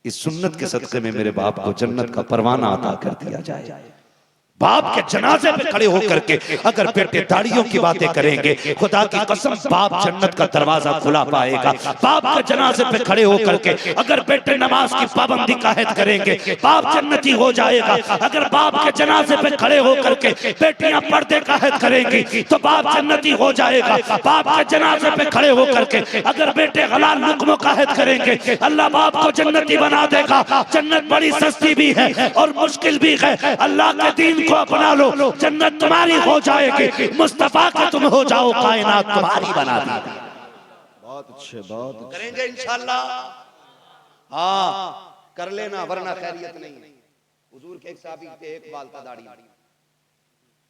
इस सुन्नत के सदक़े में मेरे बाप को जन्नत का परवाना अता कर दिया जाए। बाप के जनाजे पे खड़े होकर के अगर बेटे दाढ़ियों की बातें करेंगे, खुदा की कसम बाप जन्नत का दरवाजा खुला पाएगा। बाप के जनाजे पे खड़े होकर के अगर बेटे नमाज की पाबंदी का हित करेंगे, बाप जन्नती हो जाएगा। अगर बाप के जनाजे पे खड़े होकर के बेटियां पर्दे का हित करेंगी, तो बाप जन्नती हो जाएगा। बाप के जनाजे पे खड़े होकर के अगर बेटे हलाल लुक्मों का हित करेंगे, अल्लाह बाप को जन्नती बना देगा। जन्नत बड़ी सस्ती भी है और मुश्किल भी है। अल्लाह के दीन को अपना लो, जन्नत तुम्हारी हो जाएगी। मुस्तफा के तुम हो जाओ, कायनात तुम्हारी बना दी। बहुत अच्छे, बहुत अच्छे। करेंगे इंशाल्लाह। हाँ कर लेना, वरना खैरियत नहीं। हुजूर के एक साहबी थे, एक बाल था दाढ़ी।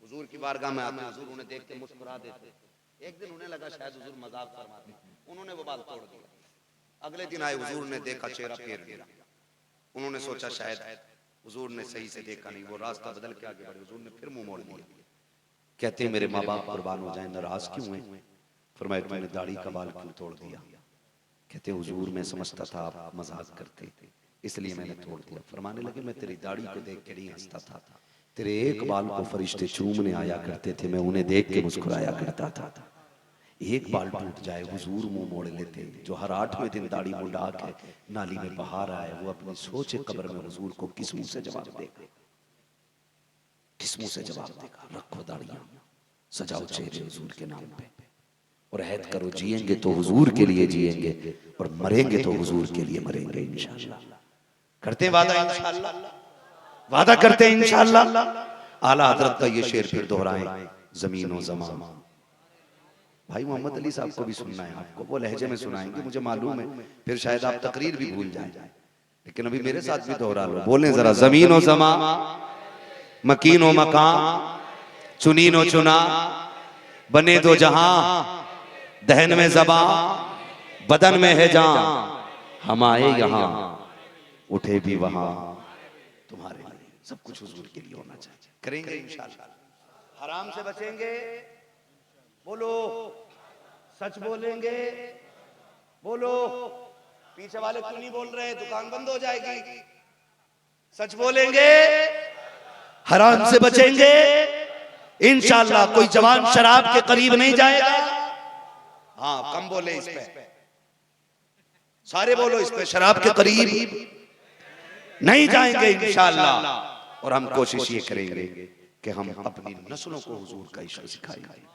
हुजूर की बारगाह में आते, हुजूर उन्हें देख के मुस्कुरा देते। एक दिन उन्हें लगा शायद हुजूर मजाक फरमाते, उन्होंने वो बाल तोड़ दिया। अगले दिन आए, हुजूर ने देखा चेहरा फेर दिया। उन्होंने सोचा शायद हुजूर ने सही से देखा नहीं, वो रास्ता बदल के आगे बढ़े। हुजूर ने फिर मुंह मोड़ दिया। कहते हैं मेरे माँ बाप कुर्बान हो जाएं, नाराज क्यों हैं? फरमाया तुमने दाढ़ी का बाल क्यों तोड़ दिया? कहते हुजूर मैं समझता था आप मजाक करते, इसलिए मैंने तोड़ दिया। फरमाने लगे मैं तेरी दाढ़ी को देख के नहीं हंसता था, तेरे एक बाल को फरिश्ते चूमने आया करते थे, मैं उन्हें देख के मुस्कुराया करता था। एक बाल टूट जाए हुजूर मुंह मोड़ लेते। जो हर 8वें दिन दाढ़ी मुंडा के नाली में बहा रहा है, वो अपनी सोचे कब्र में हुजूर को किस मुंह से जवाब देगा? किस मुंह से जवाब देगा? रखो दाढ़ियां, सजाओ चेहरे हुजूर के नाम पे, और ऐद करो जिएंगे तो हुजूर के लिए जिएंगे, और मरेंगे तो हुजूर के लिए मरेंगे इंशाअल्लाह। करते हैं वादा इंशाअल्लाह, वादा करते हैं इंशाअल्लाह। आला हजरत का ये शेर फिर दोहराएं, जमीन व ज़मान। भाई मोहम्मद अली साहब को भी सुनना है आपको, वो लहजे में सुनाएंगे, मुझे मालूम है फिर शायद आप तकरीर भी भूल जाएं, लेकिन अभी मेरे साथ भी दोहरा लो। बोलें जरा, जमीन व ज़मा, मकीन व मकान, चुनीन व चुना, बने दो जहां, दहन में ज़बा, बदन में है जान, हम आए यहाँ उठे भी वहां, तुम्हारे लिए सब कुछ हुजूर के लिए होना चाहिए। करेंगे इंशाअल्लाह। हराम से बचेंगे, बोलो सच बोलेंगे, बोलो पीछे वाले क्यों नहीं बोल रहे? दुकान बंद हो जाएगी। सच बोलेंगे, हराम से बचेंगे इंशाअल्लाह। कोई जवान शराब के करीब नहीं जाएगा। हाँ कम बोले इस पे, सारे बोलो इस पे, शराब के करीब नहीं जाएंगे इंशाअल्लाह। और हम कोशिश ये करेंगे कि हम अपनी नस्लों को हुजूर का इश्क सिखाएंगे।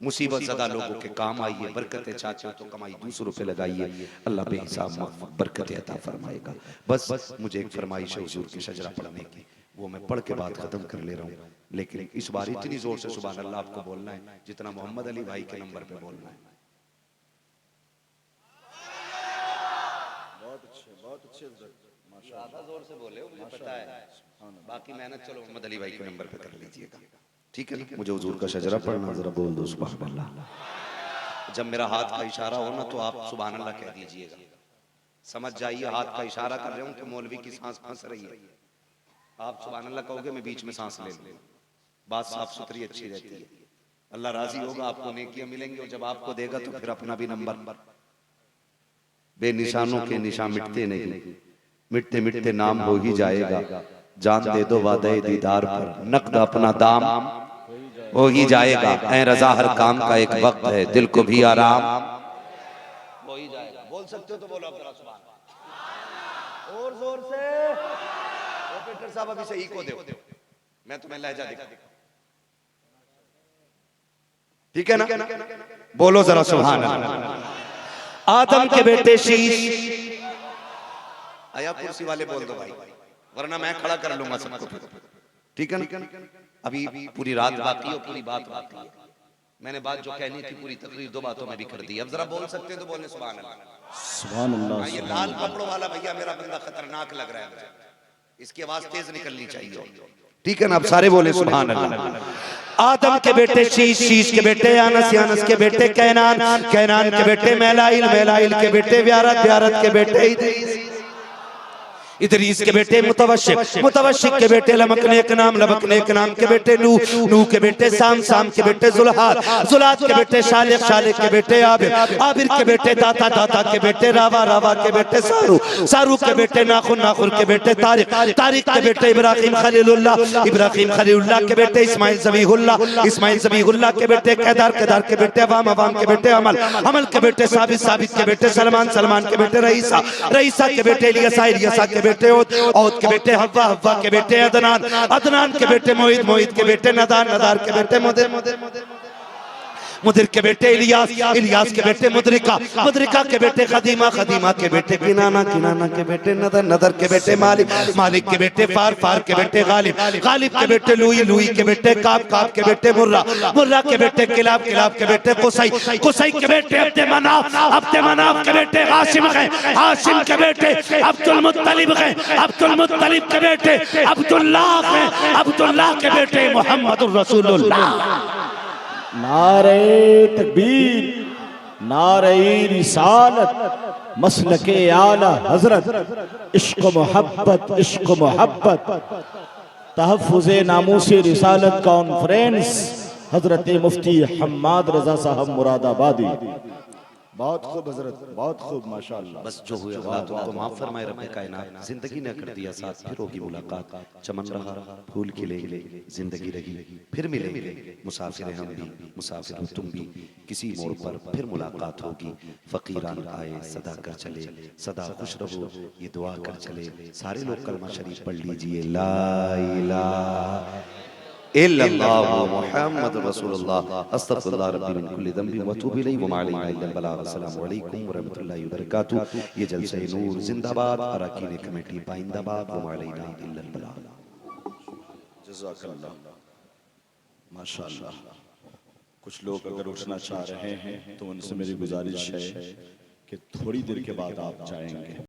मुसीबत ज़दा लोगों के काम आइए, बरकतें चाहते हो तो कमाई दूसरों पे लगाइए, अल्लाह बेहिसाब बरकतें अता फरमाएगा। बस मुझे एक फरमाइश है हुजूर की शजरा पढ़ने की, वो मैं पढ़ के बात खत्म कर ले रहा हूँ, लेकिन इस बार इतनी जोर से सुभान अल्लाह आपको बोलना है जितना मोहम्मद अली भाई के नंबर पे बोलना है। बहुत अच्छे, बहुत अच्छे, ज्यादा जोर से बोले, मुझे पता है, बाकी मेहनत चलो मोहम्मद अली भाई के नंबर पे कर लीजिएगा। ठीक है ना? मुझे हुजूर का शजरा पढ़ना, जरा बोल दो सुभान अल्लाह। जब मेरा हाथ का इशारा हो ना तो आप सुभान अल्लाह कह दीजिएगा। समझ जाइए हाथ का इशारा कर रहे हूं तो मौलवी की सांस फंस रही है, आप सुभान अल्लाह कहोगे, मैं बीच में सांस ले लूं। बात साफ सुथरी अच्छी रहती है, अल्लाह राजी होगा, आपको नेकियां मिलेंगी, और जब आपको देगा तो फिर अपना भी नंबर। बेनिशानों के निशान मिटते नहीं, मिटते मिटते नाम हो ही जाएगा। जान दे दो वादे दीदार पर, नकद अपना दाम हो ही जाएगा। ऐ रजा हर काम का एक वक्त है, दिल को भी आराम हो ही जाएगा। बोल सकते हो तो बोलो जरा सुभान अल्लाह और जोर से। ऑपरेटर साहब अभी से इको दो, मैं तुम्हें लहजा दिखा, ठीक है ना? बोलो जरा सुभान अल्लाह। आदम के बेटे शीश, आया कुर्सी वाले बोल दो भाई, वरना मैं खड़ा कर लूंगा सबको, ठीक है ना? अभी पूरी रात बाकी है, पूरी बात बाकी है। मैंने बात जो कहनी थी पूरी तकरीर 2 बातों में भी कर दी। अब जरा बोल सकते हैं तो बोलने सुभान अल्लाह। सुभान अल्लाह। ये लाल कपड़ों वाला भैया मेरा बंदा खतरनाक लग रहा है मुझे, इसकी आवाज तेज निकलनी चाहिए, ठीक है ना? अब सारे बोले सुभान अल्लाह। आदम के बेटे शीश, शीश के बेटे यानस, यानस के बेटे कैनान, कैनान के बेटे मैलाइल, मैलाइल के बेटे व्यारत, व्यारत के बेटे इदरीस के बेटे मुतवशिक, मुतवशिक के बेटे लमकने के नाम, लमकने के नाम के बेटे नूह, नूह के बेटे साम, साम के बेटे जुल्हाद, जुल्हाद के बेटे शालिक, शालिक के बेटे आबिर, आबिर के बेटे दाता, दाता के बेटे रावा, रावा के बेटे सारू, सारू के बेटे नाखुन, नाखुन के बेटे तारिक, तारिक के बेटे इब्राहिम खलीलुल्लाह, इब्राहिम खलीलुल्लाह के बेटे इस्माइल ज़बीहुल्लाह, इस्माइल ज़बीहुल्लाह के बेटे केदार, केदार के बेटे अवाम, अवाम के बेटे अमल, अमल के बेटे साबित, साबित के बेटे सलमान, सलमान के बेटे रईसा, रईसा के बेटे इलियासा, इलियासा के बेटे औद, औद के बेटे हव्वा, हव्वा के बेटे अदनान, अदनान के बेटे मोहित, मोहित के बेटे नदार, नदार के बेटे मुदिर, मुदिर के बेटे इलियास, इलियास के बेटे मुदरिका, मुदरिका के बेटे खदीमा, खदीमा के बेटे किनाना, किनाना के बेटे नदर, नदर के बेटे मालिक, मालिक के बेटे फार, फार के बेटे गालिब, गालिब के बेटे लुई, लुई के बेटे काब, काब के बेटे मुर्रा, मुर्रा के बेटे किलाब, किलाब के बेटे कुसै, कुसै के बेटे अब्दे मनाफ, अब्दे मनाफ के बेटे हाशिम हैं, हाशिम के बेटे अब्दुल मुत्तलिब हैं, अब्दुल मुत्तलिब के बेटे अब्दुल्लाह हैं, अब्दुल्लाह के बेटे मुहम्मदुर रसूलुल्लाह। नारे तकबीर, नारे रिसालत, मसलके आला हजरत, इश्क मोहब्बत, इश्क मोहब्बत, तहफ़्फ़ुज़े नामूसे रिसालत कॉन्फ्रेंस, हजरत मुफ्ती हम्माद रजा साहब मुरादाबादी। बहुत खूब हजरत, बहुत खूब माशाअल्लाह। बस जो हुए गलत उनको माफ फरमाए रब्बे कायनात। जिंदगी ने कर दिया साथ, फिर होगी मुलाकात, चमन रहा फूल खिलेंगे, जिंदगी रही फिर मिलेंगे, मुसाफिर हम भी, मुसाफिर तुम भी, किसी मोड़ पर फिर मुलाकात होगी। फकीरान आए सदा कर चले, सदा खुश रहो ये दुआ कर चले। सारे लोग कलमा शरीफ पढ़ लीजिए, ला इलाहा इल्लल्लाह मुहम्मदुर रसूलुल्लाह, अस्तगफिरुल्लाह रब्बी मिन कुल्ली ज़ंबिन व अतूबु इलैहि व मा अलैना इल्लल बलाग। अस्सलामु अलैकुम व रहमतुल्लाहि व बरकातुहू। ये जलसे नूर जिंदाबाद, अरकान कमेटी पाइंदाबाद, व मा अलैना इल्लल बलाग। जज़ाकल्लाह माशाअल्लाह। कुछ लोग अगर उठना चाह रहे हैं तो उनसे मेरी गुजारिश है कि थोड़ी देर के बाद आप जाएंगे।